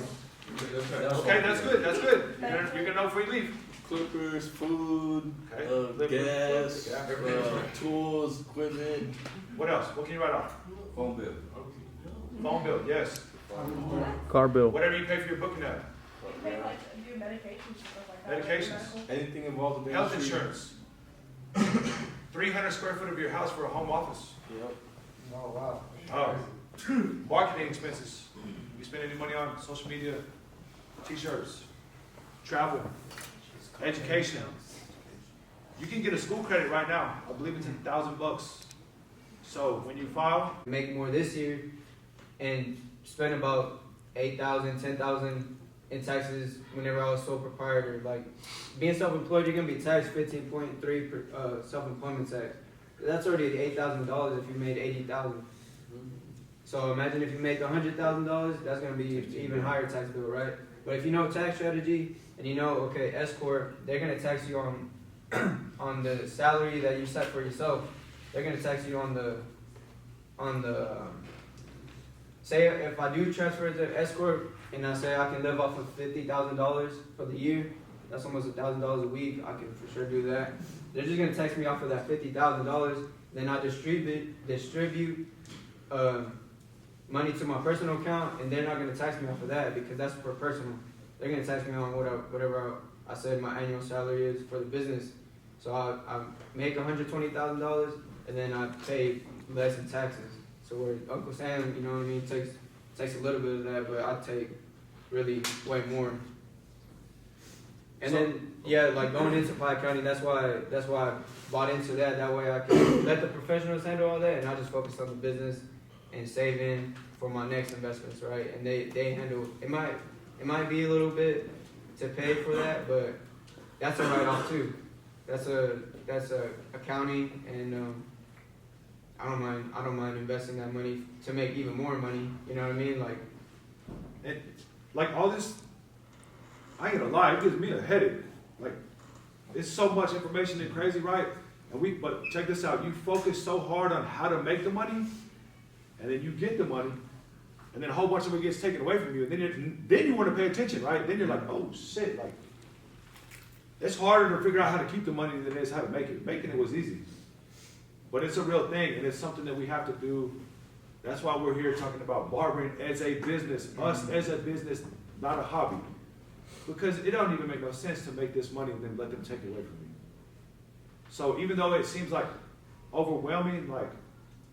[SPEAKER 1] Okay, that's good. That's good. You're gonna know before you leave.
[SPEAKER 4] Clippers, food,
[SPEAKER 1] Okay.
[SPEAKER 4] gas,
[SPEAKER 1] Yeah.
[SPEAKER 4] tools, equipment.
[SPEAKER 1] What else? What can you write off?
[SPEAKER 4] Phone bill.
[SPEAKER 1] Phone bill, yes.
[SPEAKER 5] Car bill.
[SPEAKER 1] Whatever you pay for your booking at.
[SPEAKER 6] They like do medications and stuff like that.
[SPEAKER 1] Medications.
[SPEAKER 4] Anything involved with
[SPEAKER 1] Health insurance. 300 square foot of your house for a home office.
[SPEAKER 4] Yep.
[SPEAKER 2] Oh wow.
[SPEAKER 1] Marketing expenses. You spend any money on social media, t-shirts, travel, education. You can get a school credit right now. I believe it's $1,000. So when you file,
[SPEAKER 2] Make more this year, and spend about 8,000, 10,000 in taxes whenever I was sole proprietor. Like being self-employed, you're gonna be taxed 15.3 per self-employment tax. That's already $8,000 if you made 80,000. So imagine if you make $100,000, that's gonna be an even higher tax bill, right? But if you know tax strategy and you know, okay, S corp, they're gonna tax you on on the salary that you set for yourself. they're gonna tax you on the say if I do transfer to S corp and I say I can live off of $50,000 for the year, that's almost $1,000 a week. I can for sure do that. They're just gonna tax me off of that $50,000. Then I distribute money to my personal account, and they're not gonna tax me off of that because that's for personal. They're gonna tax me on whatever I said my annual salary is for the business. So I make $120,000, and then I pay less in taxes. So where Uncle Sam, you know what I mean, takes a little bit of that, but I take really way more. And then like going into Pike County, that's why I bought into that. That way I can let the professionals handle all that, and I just focus on the business and saving for my next investments, right? And they handle it. Might be a little bit to pay for that, but that's a write-off too. That's a accounting, and I don't mind investing that money to make even more money. You know what I mean?
[SPEAKER 1] Like all this, I ain't gonna lie, it gives me a headache. Like, it's so much information and crazy, right? But check this out, you focus so hard on how to make the money, and then you get the money, and then a whole bunch of it gets taken away from you, and then you want to pay attention, right? Then you're like, oh shit, like, it's harder to figure out how to keep the money than it is how to make it. Making it was easy. But it's a real thing, and it's something that we have to do. That's why we're here talking about barbering as a business, us as a business, not a hobby. Because it don't even make no sense to make this money and then let them take it away from me. So even though it seems like overwhelming, like,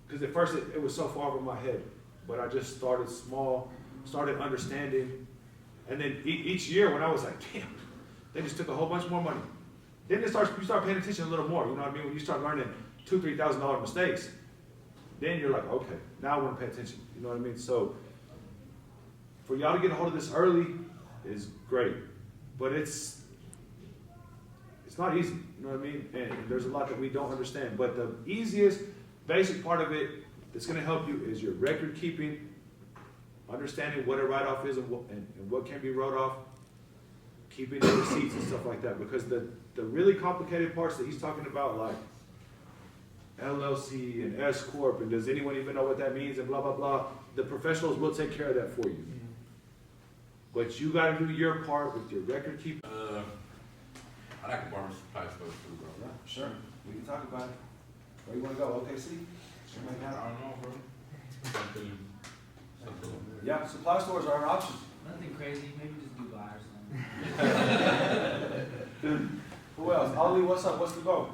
[SPEAKER 1] because at first it was so far over my head, but I just started small, started understanding, and then each year when I was like, damn, they just took a whole bunch more money. Then you start paying attention a little more, you know what I mean? When you start learning $2,000, $3,000 mistakes, then you're like, okay, now I want to pay attention, you know what I mean? So for y'all to get a hold of this early is great, but it's not easy, you know what I mean? And there's a lot that we don't understand, but the easiest, basic part of it that's going to help you is your record keeping, understanding what a write-off is and what can be wrote off, keeping the receipts and stuff like that, because the really complicated parts that he's talking about, like LLC and S Corp, and does anyone even know what that means, and blah, blah, blah, the professionals will take care of that for you. But you got to do your part with your record keeping.
[SPEAKER 7] I like a barber supply store too, bro.
[SPEAKER 1] Yeah, sure. We can talk about it. Where you want to go? OKC?
[SPEAKER 7] I don't know, bro. Something.
[SPEAKER 1] Yeah, supply stores are an option.
[SPEAKER 8] Nothing crazy, maybe just Dubai or something.
[SPEAKER 1] Who else? Ali, what's up? What's the goal?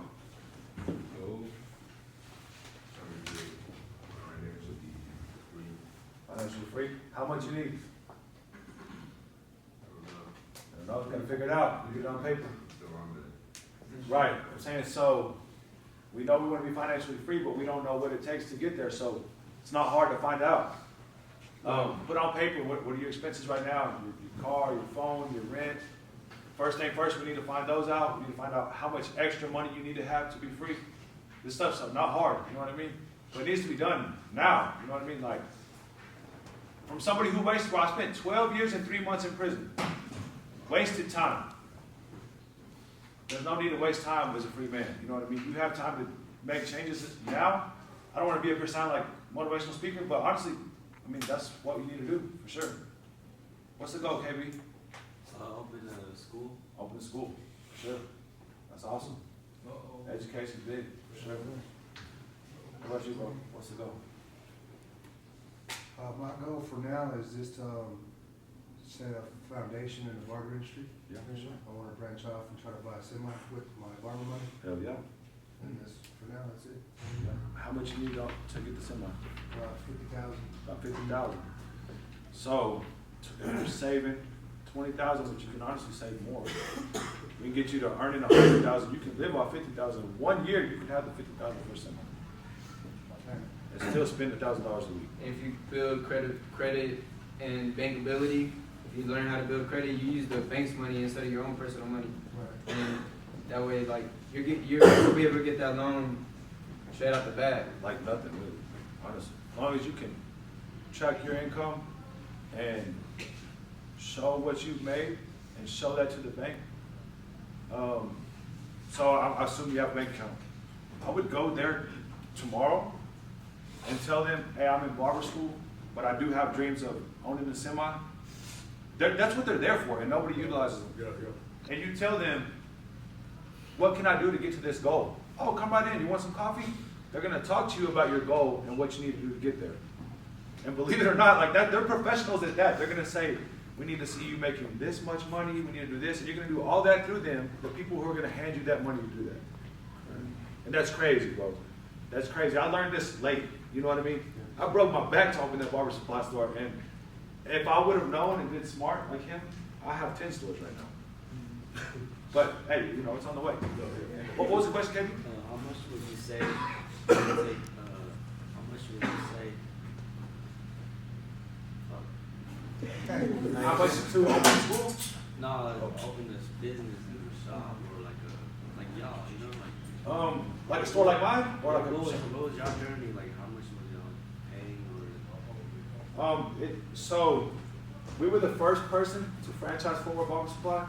[SPEAKER 1] Financially free. How much you need? I don't know. Gotta figure it out. You get it on paper. Right. I'm saying, so we know we want to be financially free, but we don't know what it takes to get there. So it's not hard to find out. Put on paper what are your expenses right now? Your car, your phone, your rent. First thing first, we need to find those out. We need to find out how much extra money you need to have to be free. This stuff's not hard. You know what I mean? But it needs to be done now. You know what I mean? Like, from somebody who wasted, well, I spent 12 years and 3 months in prison. Wasted time. There's no need to waste time as a free man. You know what I mean? You have time to make changes now. I don't want to be up here sound like a motivational speaker, but honestly, I mean, that's what you need to do, for sure. What's the goal, KB?
[SPEAKER 8] Open a school.
[SPEAKER 1] Open a school, for sure. That's awesome. Education's big, for sure. What about you, bro? What's the goal?
[SPEAKER 9] My goal for now is just set a foundation in the barber industry.
[SPEAKER 1] Yeah, for sure.
[SPEAKER 9] I want to branch off and try to buy a semi with my barber money.
[SPEAKER 1] Hell yeah.
[SPEAKER 9] And for now, that's it.
[SPEAKER 1] Yeah. How much you need to get the semi?
[SPEAKER 9] About 50,000.
[SPEAKER 1] About 50,000. So if you're saving 20,000, but you can honestly save more. We can get you to earning 100,000. You can live off 50,000. 1 year, you can have the 50,000 for a semi. And still spend $1,000 a week.
[SPEAKER 2] If you build credit and bankability, if you learn how to build credit, you use the bank's money instead of your own personal money.
[SPEAKER 9] Right.
[SPEAKER 2] And that way, like, you'll be able to get that loan straight out the bat.
[SPEAKER 1] Like nothing, really, honestly. As long as you can track your income and show what you've made and show that to the bank. So I assume you have a bank account. I would go there tomorrow and tell them, hey, I'm in barber school, but I do have dreams of owning a semi, that's what they're there for, and nobody utilizes them. And you tell them, what can I do to get to this goal? Oh, come right in, you want some coffee? They're gonna talk to you about your goal and what you need to do to get there. And believe it or not, like that, they're professionals at that. They're gonna say, we need to see you making this much money, we need to do this, and you're gonna do all that through them, the people who are gonna hand you that money to do that. And that's crazy, bro. That's crazy. I learned this late, you know what I mean? I broke my back to open that barber supply store, and if I would have known and been smart like him, I have 10 stores right now. But hey, you know, it's on the way. What was the question, Kevin?
[SPEAKER 8] How much would you say, how much would you say,
[SPEAKER 1] How much to open school?
[SPEAKER 8] no, open this business in a shop or like y'all, you know,
[SPEAKER 1] Like a store like mine, or like a
[SPEAKER 8] what was y'all journey, like how much was y'all paying or?
[SPEAKER 1] So we were the first person to franchise Forward Barber Supply.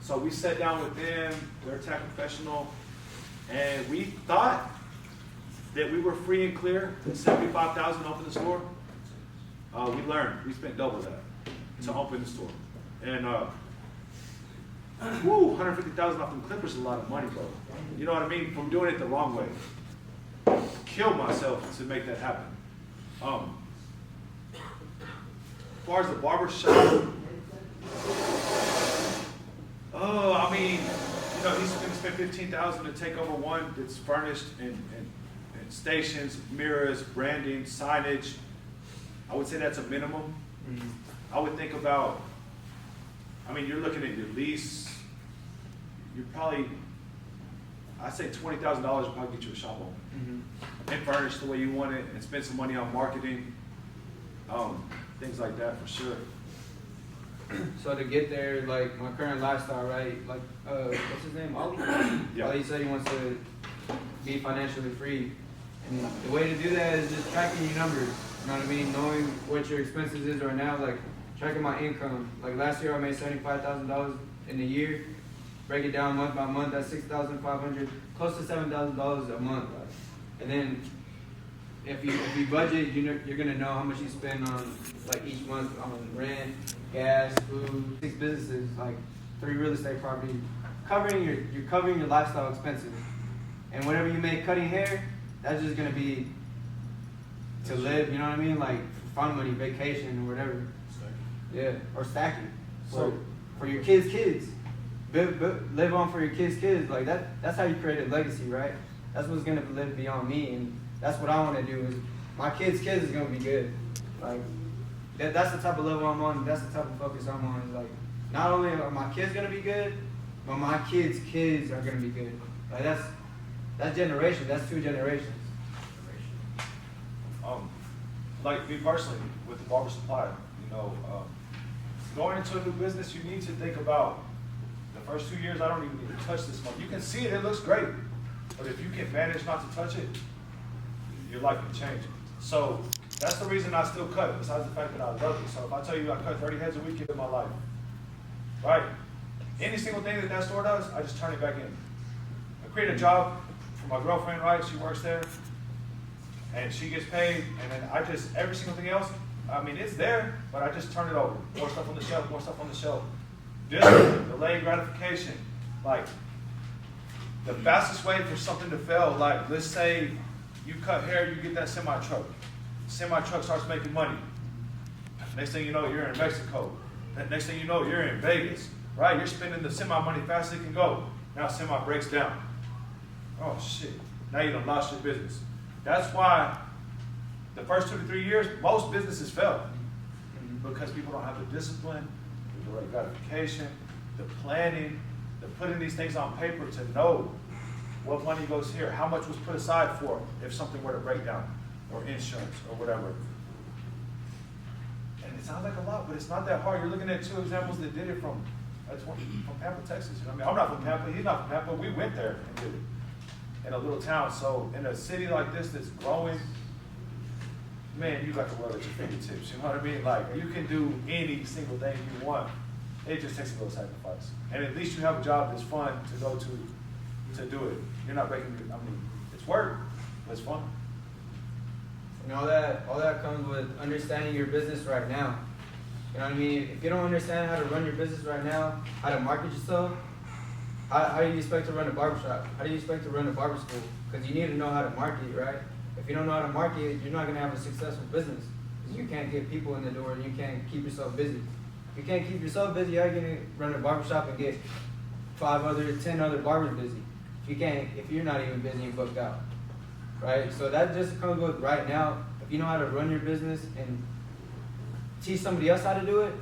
[SPEAKER 1] So we sat down with them, they're a tech professional, and we thought that we were free and clear at $75,000 to open the store. We learned, we spent double that to open the store. And $150,000 off them clippers is a lot of money, bro. You know what I mean? From doing it the wrong way. Killed myself to make that happen. As far as the barber shop, I mean, you know, he's going to spend $15,000 to take over one that's furnished and stations, mirrors, branding, signage. I would say that's a minimum. I would think about, I mean, you're looking at your lease, you're probably, I'd say $20,000 will probably get you a shop open. And furnish the way you want it, and spend some money on marketing, things like that for sure.
[SPEAKER 2] So to get there, like my current lifestyle, right? Like, what's his name? Ollie?
[SPEAKER 1] Yeah.
[SPEAKER 2] Ollie said he wants to be financially free. And the way to do that is just tracking your numbers. You know what I mean? Knowing what your expenses is right now, like tracking my income. Like last year I made $75,000 in a year. Break it down month by month, that's $6,500, close to $7,000 a month. And then if you budget, you're gonna know how much you spend on like each month on rent, gas, food, 6 businesses, like 3 real estate properties, you're covering your lifestyle expenses. And whatever you make cutting hair, that's just gonna be to live, you know what I mean? Like fun money, vacation, or whatever. Yeah, or stacking. For your kids. Live on for your kids. Like that's how you create a legacy, right? That's what's gonna live beyond me, and that's what I want to do. Is my kids is gonna be good. Like that's the type of level I'm on. That's the type of focus I'm on. Is like not only are my kids gonna be good, but my kids are gonna be good. Like that's generation. That's 2 generations.
[SPEAKER 1] Like me personally, with the barber supply, you know, going into a new business, you need to think about the first 2 years. I don't even need to touch this money. You can see it; it looks great, but if you can manage not to touch it, your life can change. So that's the reason I still cut, besides the fact that I love it. So if I tell you I cut 30 heads a week in my life, right? Any single thing that store does, I just turn it back in. I create a job for my girlfriend, right? She works there, and she gets paid, and then I just, every single thing else, I mean, it's there, but I just turn it over. More stuff on the shelf, more stuff on the shelf. Discipline, delayed gratification. Like, the fastest way for something to fail, like, let's say you cut hair, you get that semi-truck. Semi-truck starts making money. Next thing you know, you're in Mexico. Next thing you know, you're in Vegas, right? You're spending the semi money fast as it can go. Now semi breaks down. Oh shit, now you done lost your business. That's why the first 2 to 3 years, most businesses fail. Because people don't have the discipline, the delayed gratification, the planning, the putting these things on paper to know what money goes here, how much was put aside for if something were to break down, or insurance, or whatever. And it sounds like a lot, but it's not that hard. You're looking at 2 examples that did it from Pampa, Texas. You know what I mean? I'm not from Pampa, he's not from Pampa. We went there and did it in a little town. So in a city like this that's growing, man, you got the world at your fingertips. You know what I mean? Like, you can do any single thing you want. It just takes a little sacrifice. And at least you have a job that's fun to go to do it. You're not breaking, I mean, it's work, but That's fun.
[SPEAKER 2] And all that comes with understanding your business right now. You know what I mean? If you don't understand how to run your business right now, how to market yourself, how do you expect to run a barbershop? How do you expect to run a barber school? Because you need to know how to market, right? If you don't know how to market, you're not going to have a successful business. Because you can't get people in the door and you can't keep yourself busy. If you can't keep yourself busy, how are you going to run a barbershop and get 10 other barbers busy? If you're not even busy and booked out, right? So that just comes with right now. If you know how to run your business and teach somebody else how to do it,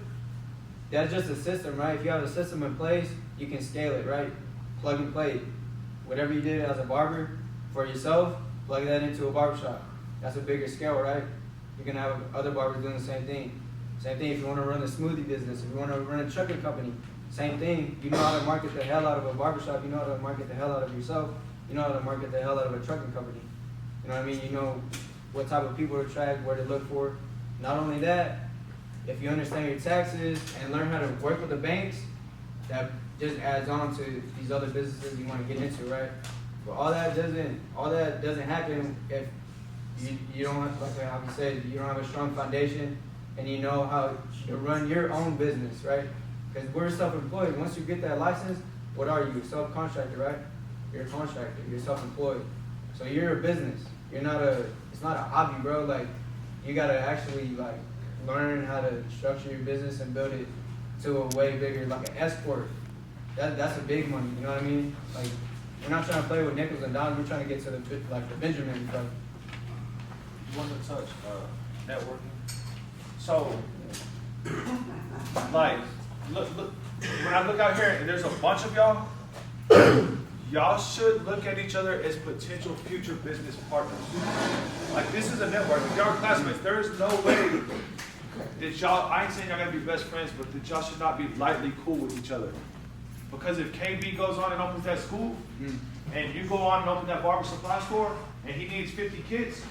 [SPEAKER 2] that's just a system, right? If you have a system in place, you can scale it, right? Plug and play. Whatever you did as a barber for yourself, plug that into a barbershop. That's a bigger scale, right? You're gonna have other barbers doing the same thing. Same thing if you want to run a smoothie business, if you want to run a trucking company, same thing. You know how to market the hell out of a barbershop, you know how to market the hell out of yourself, you know how to market the hell out of a trucking company. You know what I mean? You know what type of people to attract, where to look for. Not only that, if you understand your taxes and learn how to work with the banks, that just adds on to these other businesses you want to get into, right? But all that doesn't happen if you don't have, like how we said, you don't have a strong foundation and you know how to run your own business, right? Because we're self-employed. Once you get that license, what are you? Self-contractor, right? You're a contractor. You're self-employed. So you're a business. It's not a hobby, bro. Like, you gotta actually like learn how to structure your business and build it to a way bigger, like an escort. That's a big money. You know what I mean? Like, we're not trying to play with nickels and dimes. We're trying to get to the Benjamin, bro.
[SPEAKER 1] You want to touch networking? So, like, look, when I look out here and there's a bunch of y'all, y'all should look at each other as potential future business partners. Like, this is a network. If y'all are classmates, there is no way that y'all, I ain't saying y'all gotta be best friends, but that y'all should not be lightly cool with each other. Because if KB goes on and opens that school, and you go on and open that barber supply store, and he needs 50 kids,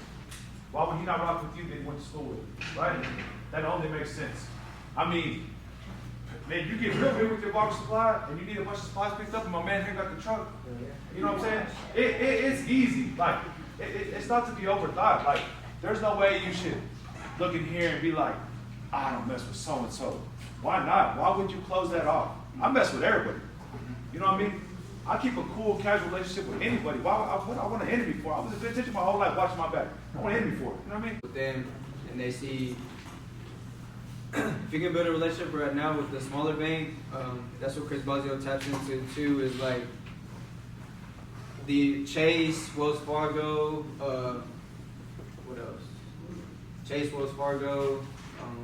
[SPEAKER 1] why would he not rock with you that he went to school with, right? That only makes sense. I mean, man, you get real big with your barber supply, and you need a bunch of supplies picked up, and my man here got the truck. You know what I'm saying? It's easy. Like, it's not to be overthought. Like, there's no way you should look in here and be like, I don't mess with so-and-so. Why not? Why would you close that off? I mess with everybody. You know what I mean? I keep a cool, casual relationship with anybody. What I want an enemy for? I was paying attention my whole life, watching my back. I want an enemy for it. You know what I mean?
[SPEAKER 2] With them, and they see if you can build a relationship right now with the smaller bank, that's what Chris Buzio taps into too. Is like the Chase, Wells Fargo, what else? Chase, Wells Fargo.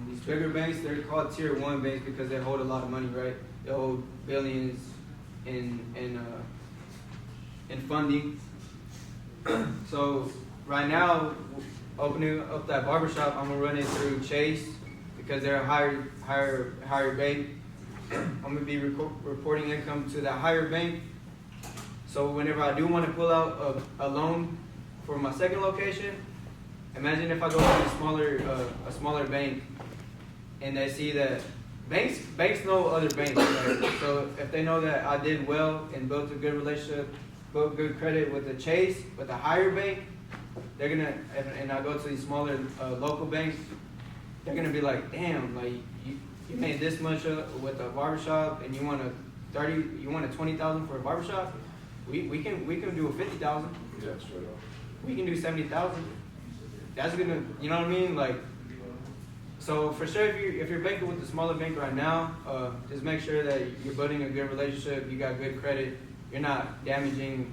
[SPEAKER 2] These bigger banks, they're called tier 1 banks because they hold a lot of money, right? They hold billions in funding. So right now, opening up that barbershop, I'm gonna run it through Chase because they're a higher bank. I'm gonna be reporting income to that higher bank. So whenever I do want to pull out a loan for my second location, imagine if I go to a smaller bank and they see that banks know other banks, right? So if they know that I did well and built a good relationship, built good credit with the Chase, with the higher bank, they're gonna, and I go to these smaller local banks, they're gonna be like, damn, like you made this much with a barbershop and you want a 20,000 for a barbershop? We can do a 50,000.
[SPEAKER 1] Yeah, straight up.
[SPEAKER 2] We can do 70,000. That's gonna, you know what I mean? Like, so for sure, if you're banking with the smaller bank right now, just make sure that you're building a good relationship. You got good credit. You're not damaging.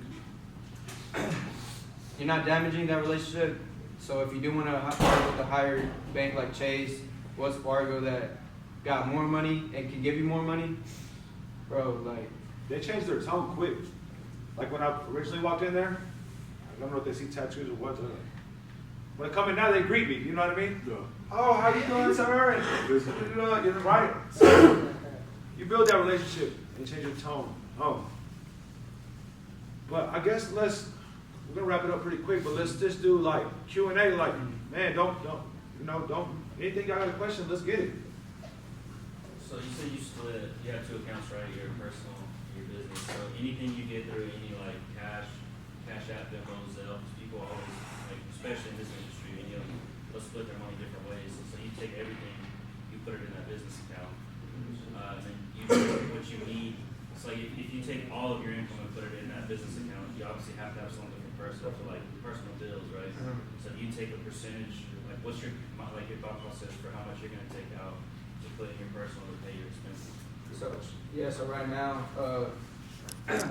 [SPEAKER 2] You're not damaging that relationship. So if you do want to partner with a higher bank like Chase, Wells Fargo, that got more money and can give you more money, bro, like.
[SPEAKER 1] They changed their tone quick. Like when I originally walked in there, I don't know if they see tattoos or what. When I come in now, they greet me. You know what I mean?
[SPEAKER 4] Yeah.
[SPEAKER 1] Oh, how you doing, sir? And, you're right. So you build that relationship and change your tone. But I guess we're gonna wrap it up pretty quick. But let's just do like Q&A. Like, man, don't anything y'all got a question? Let's get it.
[SPEAKER 8] So you said you have 2 accounts, right? Your personal, your business. So anything you get through any like cash app, Venmo, Zelle, people always
[SPEAKER 10] especially in this industry, and they'll split their money different ways. So you take everything, you put it in that business account, and then you take what you need. So like if you take all of your income and put it in that business account, you obviously have to have something for personal, for like personal bills, right? So you take a percentage, like what's your thought process for how much you're gonna take out to put in your personal to pay your expenses?
[SPEAKER 2] So yeah, so right now,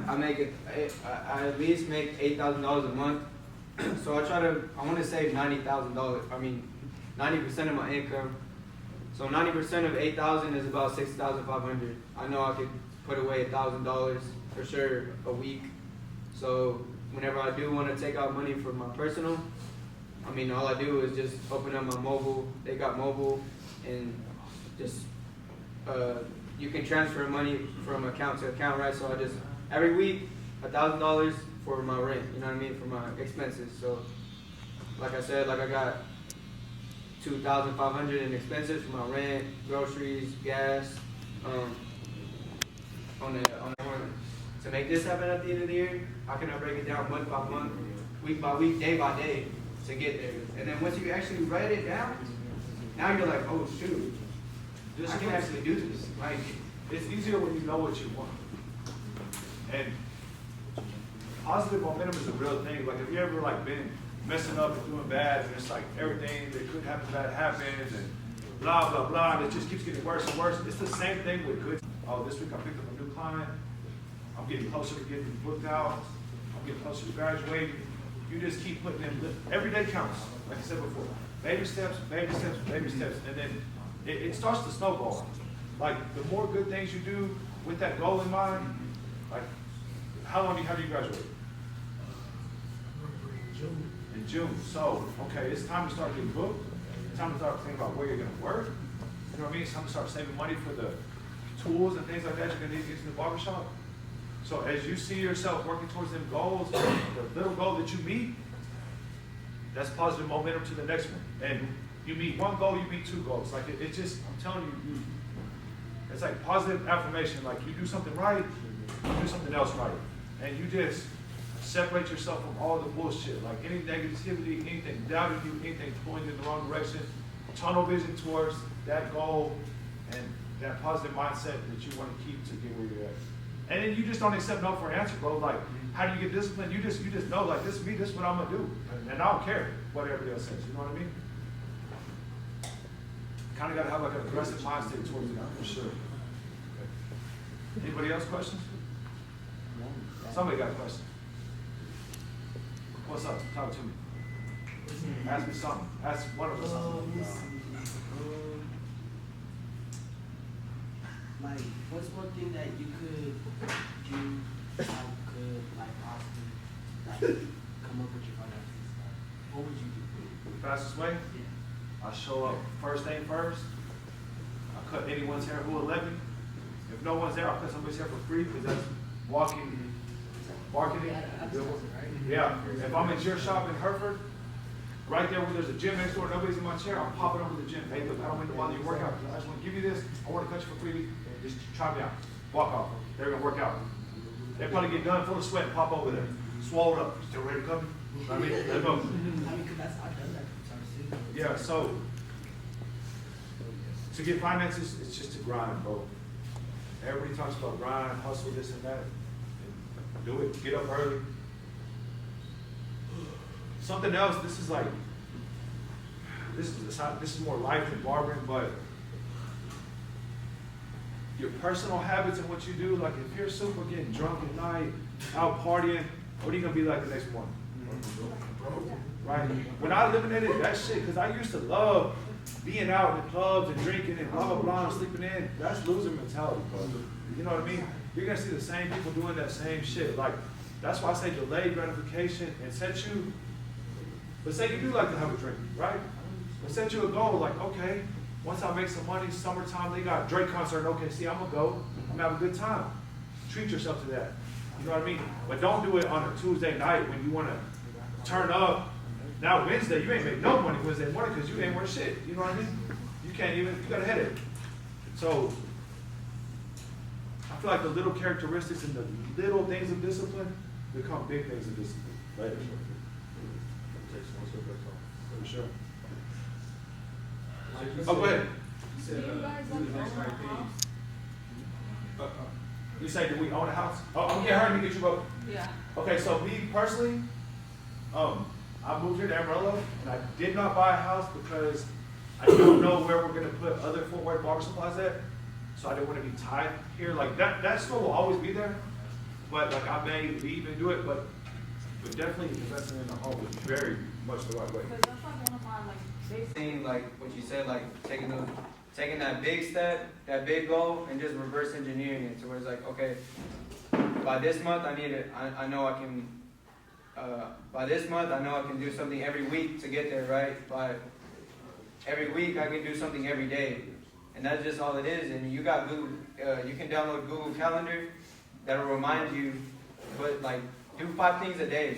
[SPEAKER 2] I make it. I at least make $8,000 a month. So I want to save $90,000. I mean, 90% of my income. So 90% of 8,000 is about 6,500. I know I could put away $1,000 for sure a week. So whenever I do want to take out money for my personal, I mean, all I do is just open up my mobile. They got mobile, and just you can transfer money from account to account, right? So I just every week $1,000 for my rent. You know what I mean? For my expenses. So like I said, like I got 2,500 in expenses for my rent, groceries, gas. To make this happen at the end of the year, how can I break it down month by month, week by week, day by day to get there? And then once you actually write it down, now you're like, oh shoot, I can actually do this. Like,
[SPEAKER 1] It's easier when you know what you want. And positive momentum is a real thing. Like, have you ever like been messing up and doing bad, and it's like everything that could happen bad happens, and blah blah blah, and it just keeps getting worse and worse. It's the same thing with good. Oh, this week I picked up a new client. I'm getting closer to getting booked out. I'm getting closer to graduating. You just keep putting in. Every day counts, like I said before. Baby steps, baby steps, baby steps, and then it starts to snowball. Like, the more good things you do with that goal in mind, like, how long have you graduated? In June. So, okay, it's time to start getting booked. It's time to start thinking about where you're going to work. You know what I mean? It's time to start saving money for the tools and things like that you're going to need to get to the barbershop. So as you see yourself working towards them goals, the little goal that you meet, that's positive momentum to the next one. And you meet one goal, you meet two goals. Like, it just, I'm telling you, it's like positive affirmation. Like, you do something right, you do something else right. And you just separate yourself from all the bullshit. Like, any negativity, anything doubting you, anything pulling you in the wrong direction, tunnel vision towards that goal and that positive mindset that you want to keep to get where you're at. And then you just don't accept no for an answer, bro. Like, how do you get disciplined? You just know, like, this is me, this is what I'm gonna do. And I don't care what everybody else says, you know what I mean? Kind of gotta have like an aggressive mindset towards it, for sure. Anybody else questions? Somebody got a question. What's up? Talk to me. Ask me something. Ask one of us something.
[SPEAKER 11] Like, what's one thing that you could do that could, like, possibly, like, come up with your finances? What would you do?
[SPEAKER 1] The fastest way?
[SPEAKER 11] Yeah.
[SPEAKER 1] I show up first thing first. I cut anyone's hair who will let me. If no one's there, I'll cut somebody's hair for free because that's marketing. Yeah. If I'm at your shop in Hereford, right there where there's a gym next door, nobody's in my chair, I'm popping over the gym. Hey, look, I don't want to bother your workout. I just want to give you this. I want to cut you for free. Just try me out. Walk off. They're going to work out. They probably get done full of sweat and pop over there. Swallow it up. Still ready to come? I mean, let's go.
[SPEAKER 11] I mean, because I've done that sometimes too.
[SPEAKER 1] Yeah, so to get finances, it's just a grind, bro. Everybody talks about grind, hustle, this and that. And do it. Get up early. Something else, this is more life than barbering, but your personal habits and what you do, like if you're super getting drunk at night, out partying, what are you gonna be like the next morning? Right? When I eliminated that shit, because I used to love being out in the clubs and drinking and blah blah blah and sleeping in, that's loser mentality, bro. You know what I mean? You're gonna see the same people doing that same shit. Like, that's why I say delayed gratification and set you. But say you do like to have a drink, right? But set you a goal, like, okay, once I make some money, summertime, they got Drake concert in OKC, I'm gonna go, I'm gonna have a good time. Treat yourself to that. You know what I mean? But don't do it on a Tuesday night when you wanna turn up. Now Wednesday, you ain't make no money Wednesday morning because you ain't worth shit. You know what I mean? You can't even, you got a headache. So, I feel like the little characteristics and the little things of discipline become big things of discipline. Right? for sure.
[SPEAKER 3] Like you
[SPEAKER 1] Oh, go ahead.
[SPEAKER 3] You said,
[SPEAKER 6] Do you guys
[SPEAKER 3] do the
[SPEAKER 6] like
[SPEAKER 3] next
[SPEAKER 6] own
[SPEAKER 3] right
[SPEAKER 6] a
[SPEAKER 3] thing.
[SPEAKER 1] You say, do we own a house? Oh, I'm getting her to get you both.
[SPEAKER 6] Yeah.
[SPEAKER 1] Okay, so me personally, I moved here to Amarillo, and I did not buy a house because I don't know where we're gonna put other Fort Worth barber supplies at. So I didn't want to be tied here. Like that store will always be there, but like I may leave and do it, but definitely investing in the home is very much the right way.
[SPEAKER 6] Because that's like one of my like basic.
[SPEAKER 2] Seeing like what you said, like taking that big step, that big goal, and just reverse engineering it to where it's like, okay, by this month I need it. I know I can. By this month I know I can do something every week to get there, right? By every week I can do something every day, and that's just all it is. And you got Google. You can download Google Calendar that'll remind you, but like do 5 things a day.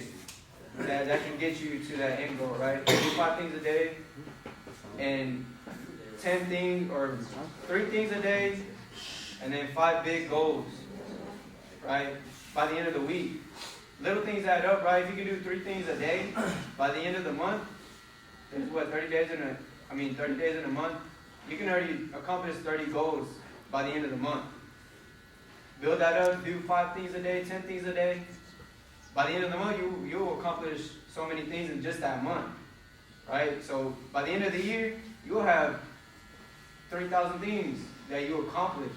[SPEAKER 2] That can get you to that end goal, right? Do 5 things a day, and 10 things or 3 things a day, and then 5 big goals, right? By the end of the week. Little things add up, right? If you can do 3 things a day, by the end of the month, there's what, 30 days in a month, you can already accomplish 30 goals by the end of the month. Build that up, do 5 things a day, 10 things a day. By the end of the month, you'll accomplish so many things in just that month, right? So by the end of the year, you'll have 3,000 things that you accomplish.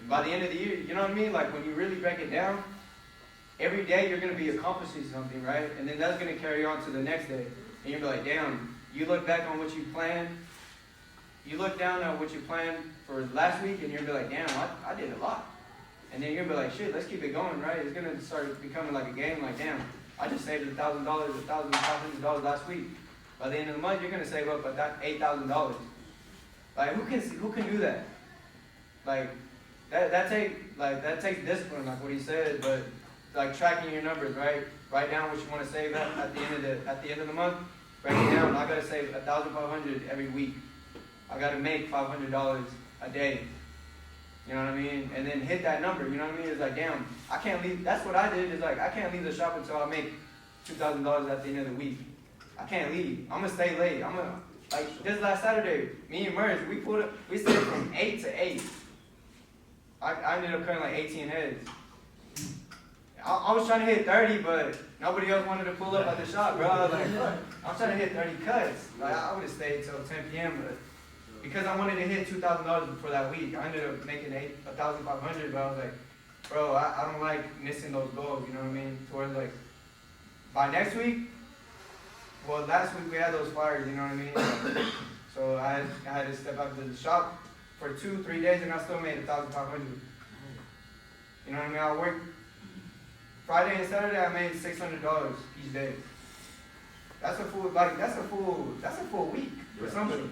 [SPEAKER 2] And by the end of the year, you know what I mean? Like when you really break it down, every day you're going to be accomplishing something, right? And then that's going to carry on to the next day. And you'll be like, damn, you look back on what you planned. You look down at what you planned for last week, and you'll be like, damn, I did a lot. And then you're going to be like, shit, let's keep it going, right? It's going to start becoming like a game, like, damn, I just saved $1,000, $1,500 last week. By the end of the month, you're going to save up $8,000. Like, who can do that? Like, that takes discipline, like what he said, but like tracking your numbers, right? Write down what you want to save at the end of the month. Break it down. I gotta save $1,500 every week. I gotta make $500 a day. You know what I mean? And then hit that number. You know what I mean? It's like, damn, I can't leave. That's what I did. Is like I can't leave the shop until I make $2,000 at the end of the week. I can't leave. I'm gonna stay late. Like this last Saturday, me and Merz, we stayed from 8 to 8. I ended up cutting like 18 heads. I was trying to hit 30, but nobody else wanted to pull up at the shop, bro. I was like, I'm trying to hit 30 cuts. Like I would have stayed till 10 p.m., but because I wanted to hit $2,000 before that week, I ended up making $1,500. But I was like, bro, I don't like missing those goals. You know what I mean? Towards like by next week. Well, last week we had those fires. You know what I mean? So I had to step out to the shop for 2-3 days, and I still made $1,500. You know what I mean? I worked Friday and Saturday. I made $600 each day. That's a full week for somebody.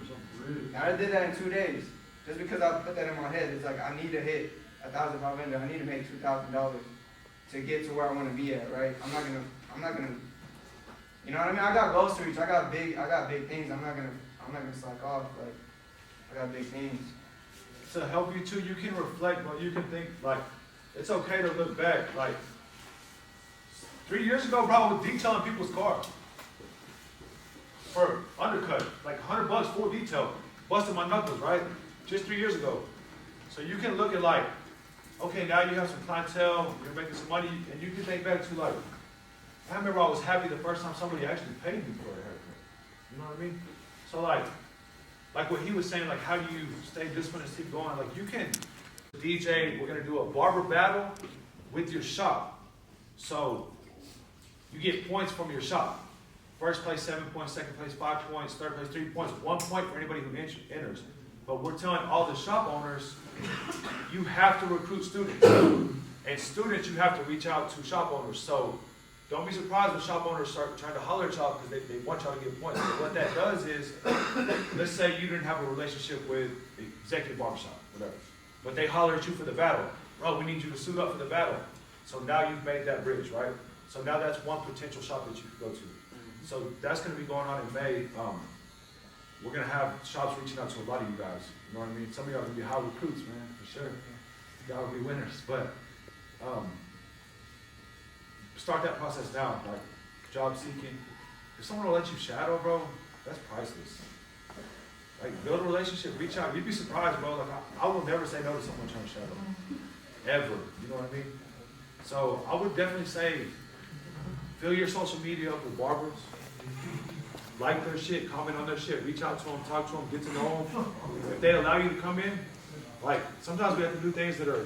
[SPEAKER 2] And I did that in 2 days. Just because I put that in my head, it's like I need to hit $1,500. I need to make $2,000 to get to where I want to be at, right? I'm not gonna. You know what I mean? I got goals to reach. I got big things. I'm not gonna slack off. Like I got big things.
[SPEAKER 1] To help you too, you can reflect, but you can think like it's okay to look back. Like 3 years ago, bro, I was detailing people's cars for undercut, like $100 full detail, busting my knuckles, right? Just 3 years ago. So you can look at like, okay, now you have some clientele, you're making some money, and you can think back to like, I remember I was happy the first time somebody actually paid me for a haircut. You know what I mean? So like what he was saying, like how do you stay disciplined and keep going? Like you can, DJ, we're gonna do a barber battle with your shop. So you get points from your shop. First place 7 points, second place 5 points, third place 3 points, 1 point for anybody who enters. But we're telling all the shop owners, you have to recruit students. And students, you have to reach out to shop owners. So don't be surprised when shop owners start trying to holler at y'all because they want y'all to get points. But what that does is, let's say you didn't have a relationship with the executive barbershop, whatever. But they holler at you for the battle. Bro, we need you to suit up for the battle. So now you've made that bridge, right? So now that's one potential shop that you can go to. So that's going to be going on in May. We're going to have shops reaching out to a lot of you guys. You know what I mean? Some of y'all are going to be high recruits, man, for sure. Y'all will be winners. But start that process now, like job seeking. If someone will let you shadow, bro, that's priceless. Like, build a relationship, reach out. You'd be surprised, bro. Like, I will never say no to someone trying to shadow. Ever. You know what I mean? So, I would definitely say, fill your social media up with barbers. Like their shit, comment on their shit, reach out to them, talk to them, get to know them. If they allow you to come in, like, sometimes we have to do things that are,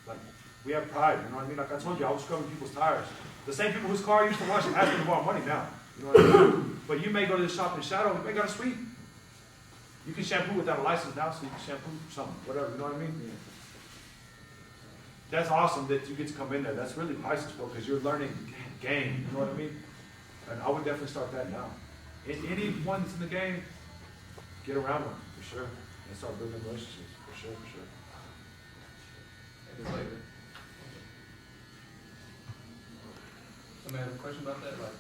[SPEAKER 1] like, we have pride, you know what I mean? Like I told you, I was scrubbing people's tires. The same people whose car I used to wash are asking to borrow money now. You know what I mean? But you may go to the shop in shadow, you may got a sweep. You can shampoo without a license now, so you can shampoo something, whatever, you know what I mean? That's awesome that you get to come in there. That's really priceless, bro, because you're learning game, you know what I mean? And I would definitely start that now. Anyone that's in the game, get around them, for sure. And start building relationships, for sure, for sure.
[SPEAKER 2] Somebody have a question about that? Like,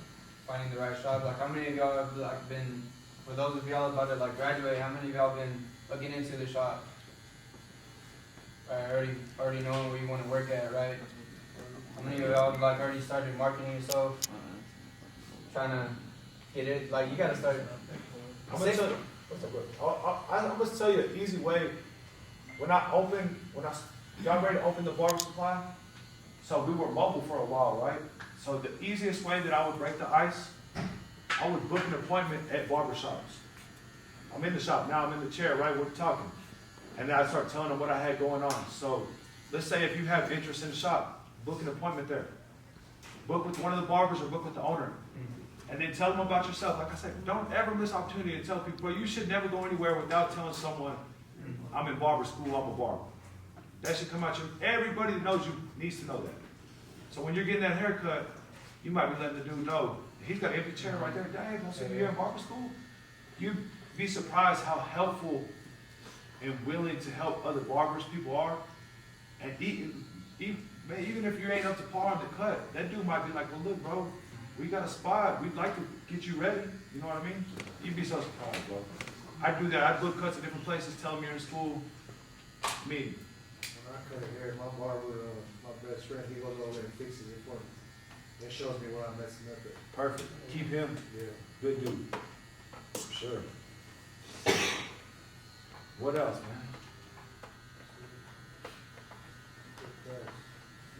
[SPEAKER 2] finding the right shop? Like, how many of y'all have, like, been, for those of y'all about to, like, graduate, how many of y'all been looking into the shop? Already knowing where you want to work at, right? How many of y'all, like, already started marketing yourself? Trying to get it, like, you gotta start.
[SPEAKER 1] I'm gonna tell you an easy way. When I got ready to open the barber supply, so we were mobile for a while, right? So the easiest way that I would break the ice, I would book an appointment at barber shops. I'm in the shop now, I'm in the chair, right? We're talking. And then I start telling them what I had going on. So let's say if you have interest in the shop, book an appointment there. Book with one of the barbers or book with the owner. And then tell them about yourself. Like I said, don't ever miss opportunity to tell people, you should never go anywhere without telling someone, I'm in barber school, I'm a barber. That should come out everybody that knows you needs to know that. So when you're getting that haircut, you might be letting the dude know, he's got an empty chair right there. Dang, don't see me here in barber school. You'd be surprised how helpful and willing to help other barbers people are. And even if you ain't up to par on the cut, that dude might be like, well, look, bro, we got a spot. We'd like to get you ready. You know what I mean? You'd be so surprised, bro. I do that. I book cuts at different places, tell them you're in school. Me.
[SPEAKER 9] When I cut hair, my barber, my best friend, he goes over there and fixes it for me. That shows me where I'm messing up at.
[SPEAKER 1] Perfect. Keep him.
[SPEAKER 9] Yeah.
[SPEAKER 1] Good dude. For sure. What else, man?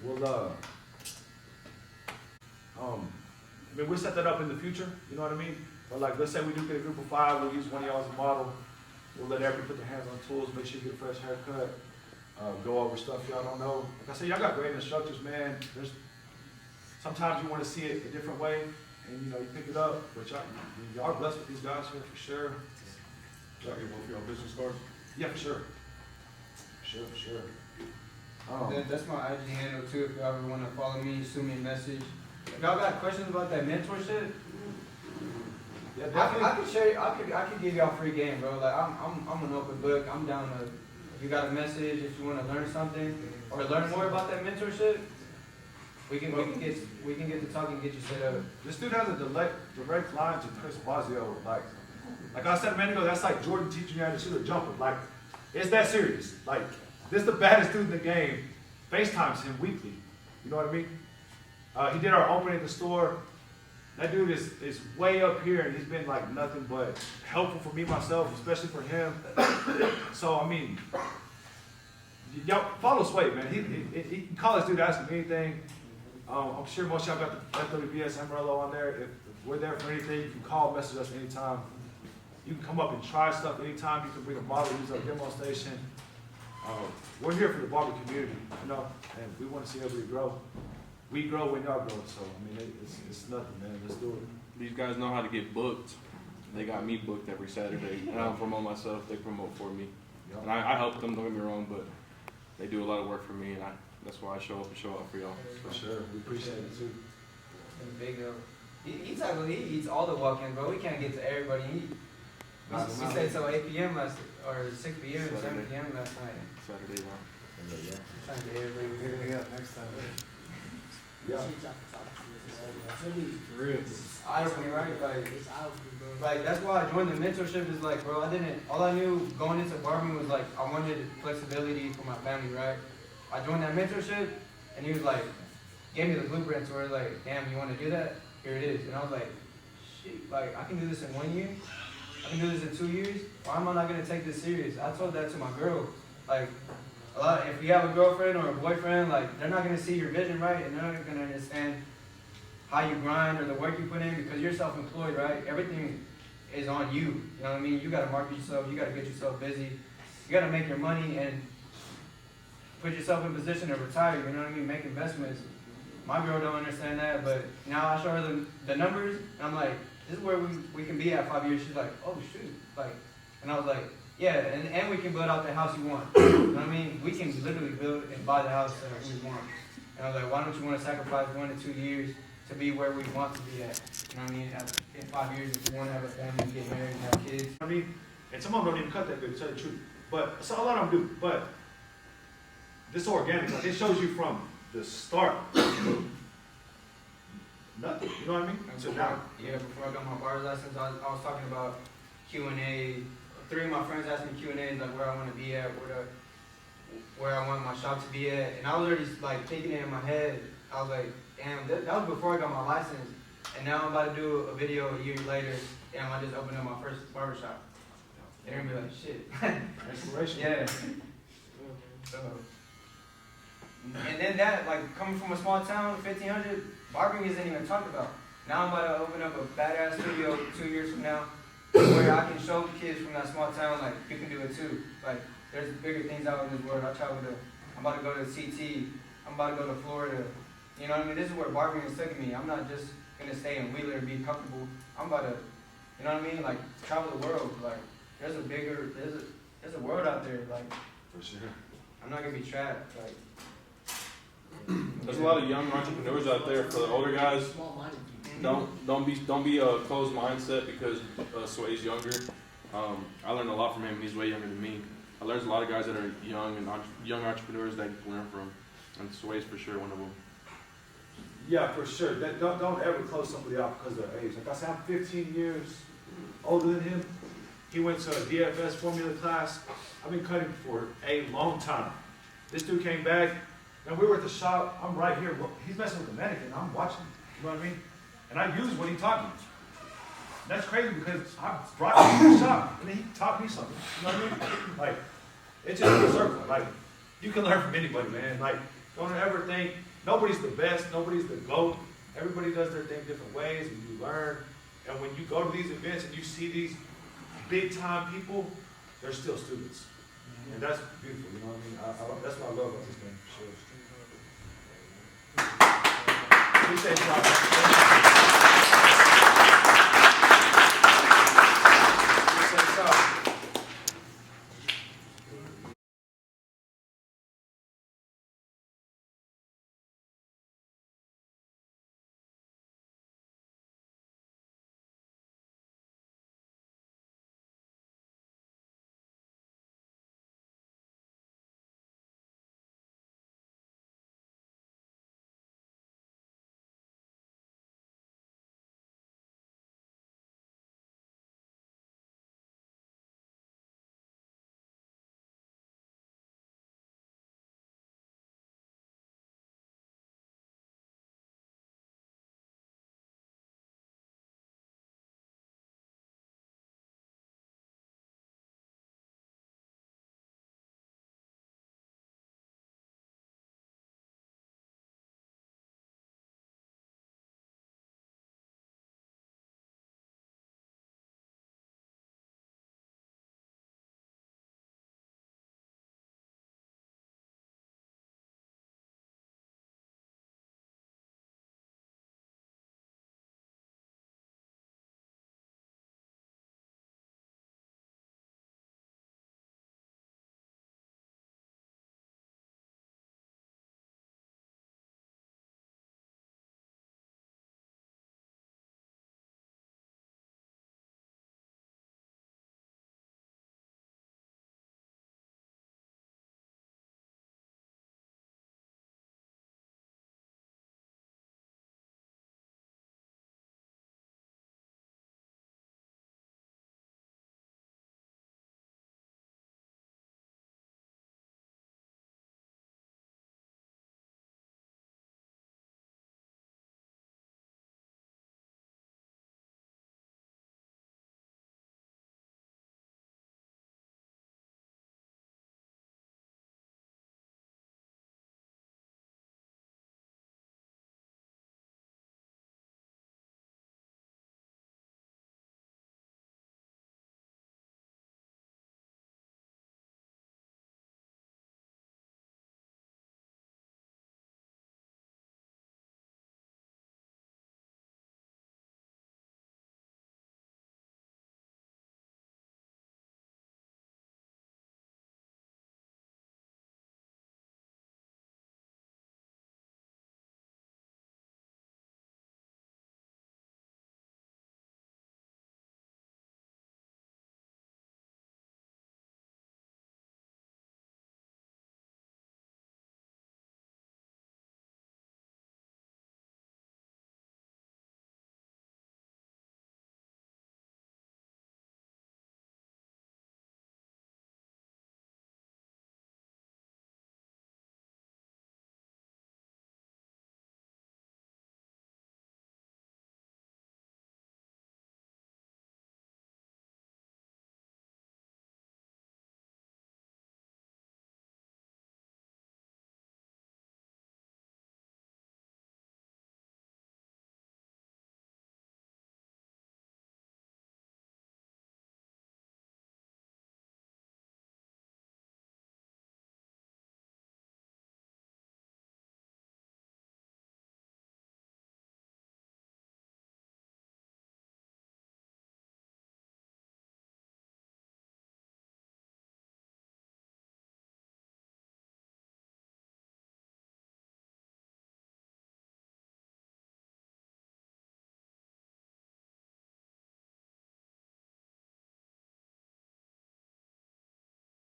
[SPEAKER 1] We'll I mean, we'll set that up in the future, you know what I mean? But like, let's say we do get a group of 5, we'll use one of y'all as a model. We'll let everybody put their hands on tools, make sure you get a fresh haircut, go over stuff y'all don't know. Like I said, y'all got great instructors, man. Sometimes you want to see it a different way, and you know, you pick it up, but y'all are blessed with these guys here, for sure.
[SPEAKER 7] Y'all get both of y'all business cards?
[SPEAKER 1] Yeah, for sure. For sure, for sure.
[SPEAKER 2] That's my IG handle too. If y'all ever want to follow me, shoot me a message. If y'all got questions about that mentorship,
[SPEAKER 1] Yeah,
[SPEAKER 2] I
[SPEAKER 1] definitely.
[SPEAKER 2] could share. I could give y'all free game, bro. Like I'm an open book. I'm down to. If you got a message, if you want to learn something or learn more about that mentorship, we can get to talking and get you set up.
[SPEAKER 1] This dude has a direct line to Chris Blasio. Like I said a minute ago, that's like Jordan teaching you how to shoot a jumper. Like, it's that serious. Like, this is the baddest dude in the game. FaceTimes him weekly. You know what I mean? He did our opening at the store. That dude is way up here, and he's been like nothing but helpful for me myself, especially for him. So I mean, y'all follow Sway, man. He can call this dude, ask him anything. I'm sure most of y'all got the FWBS Amarillo on there. If we're there for anything, you can call, message us anytime. You can come up and try stuff anytime. You can bring a bottle, use our demo station. We're here for the barber community, you know, and we want to see everybody grow. We grow when y'all grow, so I mean, it's nothing, man. Let's do it.
[SPEAKER 4] These guys know how to get booked. They got me booked every Saturday. And I don't promote myself, they promote for me.
[SPEAKER 1] Yep.
[SPEAKER 4] And I help them, don't get me wrong, but they do a lot of work for me, and that's why I show up and show out for y'all.
[SPEAKER 1] For sure, we appreciate it too.
[SPEAKER 2] And big though. He eats all the walk-in, bro. We can't get to everybody. We stayed till 8 p.m. or 6 p.m. 7 p.m. last night.
[SPEAKER 4] Saturday, man.
[SPEAKER 2] Trying to get everybody
[SPEAKER 9] We're gonna get next time.
[SPEAKER 1] Yeah.
[SPEAKER 11] For real.
[SPEAKER 2] It's eye-opening, right?
[SPEAKER 11] It's eye-opening, bro.
[SPEAKER 2] Like that's why I joined the mentorship. Is like, bro, all I knew going into barbering was like I wanted flexibility for my family, right? I joined that mentorship, and he was like, gave me the blueprints where like, damn, you want to do that? Here it is. And I was like, shit, like I can do this in 1 year. I can do this in 2 years. Why am I not gonna take this serious? I told that to my girl. Like, if you have a girlfriend or a boyfriend, like they're not gonna see your vision, right? And they're not gonna understand how you grind or the work you put in because you're self-employed, right? Everything is on you. You know what I mean? You gotta market yourself. You gotta get yourself busy. You gotta make your money and put yourself in position to retire. You know what I mean? Make investments. My girl don't understand that, but now I show her the numbers, and I'm like, this is where we can be at 5 years. She's like, oh shoot, like, and I was like, yeah, and we can build out the house you want. You know what I mean? We can literally build and buy the house that we want. And I was like, why don't you want to sacrifice 1 to 2 years to be where we want to be at? You know what I mean? In 5 years, if you want to have a family, get married, and have kids.
[SPEAKER 1] I mean, and some of them don't even cut that good, to tell you the truth. But so a lot of them do. But this organic, like, it shows you from the start. Nothing. You know what I mean? So now,
[SPEAKER 2] Before I got my barber license, I was talking about Q&A. 3 of my friends asked me Q&As, like where I want to be at, where I want my shop to be at, and I was already like thinking it in my head. I was like, damn, that was before I got my license, and now I'm about to do a video a year later, and I just opened up my first barber shop. They're gonna be like, shit.
[SPEAKER 1] inspiration.
[SPEAKER 2] Yeah. So, and then that, like, coming from a small town, 1,500, barbering isn't even talked about. Now I'm about to open up a badass studio 2 years from now, where I can show kids from that small town, like, you can do it too. Like, there's bigger things out in this world. I'm about to go to CT. I'm about to go to Florida. You know what I mean? This is where barbering is taking me. I'm not just gonna stay in Wheeler and be comfortable. I'm about to, you know what I mean? Like, travel the world. Like, there's a world out there. Like,
[SPEAKER 1] For sure.
[SPEAKER 2] I'm not gonna be trapped. Like,
[SPEAKER 4] There's a lot of young entrepreneurs out there. For the older guys,
[SPEAKER 11] Small-minded people.
[SPEAKER 4] don't be a closed mindset because Sway's younger. I learned a lot from him. He's way younger than me. I learned a lot of guys that are young and young entrepreneurs that I can learn from, and Sway's for sure one of them.
[SPEAKER 1] Yeah, for sure. Don't ever close somebody off because of their age. Like I said, I'm 15 years older than him. He went to a DFS formula class. I've been cutting for a long time. This dude came back, and we were at the shop. I'm right here. He's messing with the mannequin. I'm watching him. You know what I mean? And I use what he taught me. That's crazy because I brought him to the shop, and then he taught me something. You know what I mean? Like, it's just a circle. Like, you can learn from anybody, man. Like, don't ever think nobody's the best, nobody's the GOAT. Everybody does their thing different ways, and you learn. And when you go to these events and you see these big-time people, they're still students. And that's beautiful, you know what I mean? That's what I love about this game, for sure. Appreciate y'all.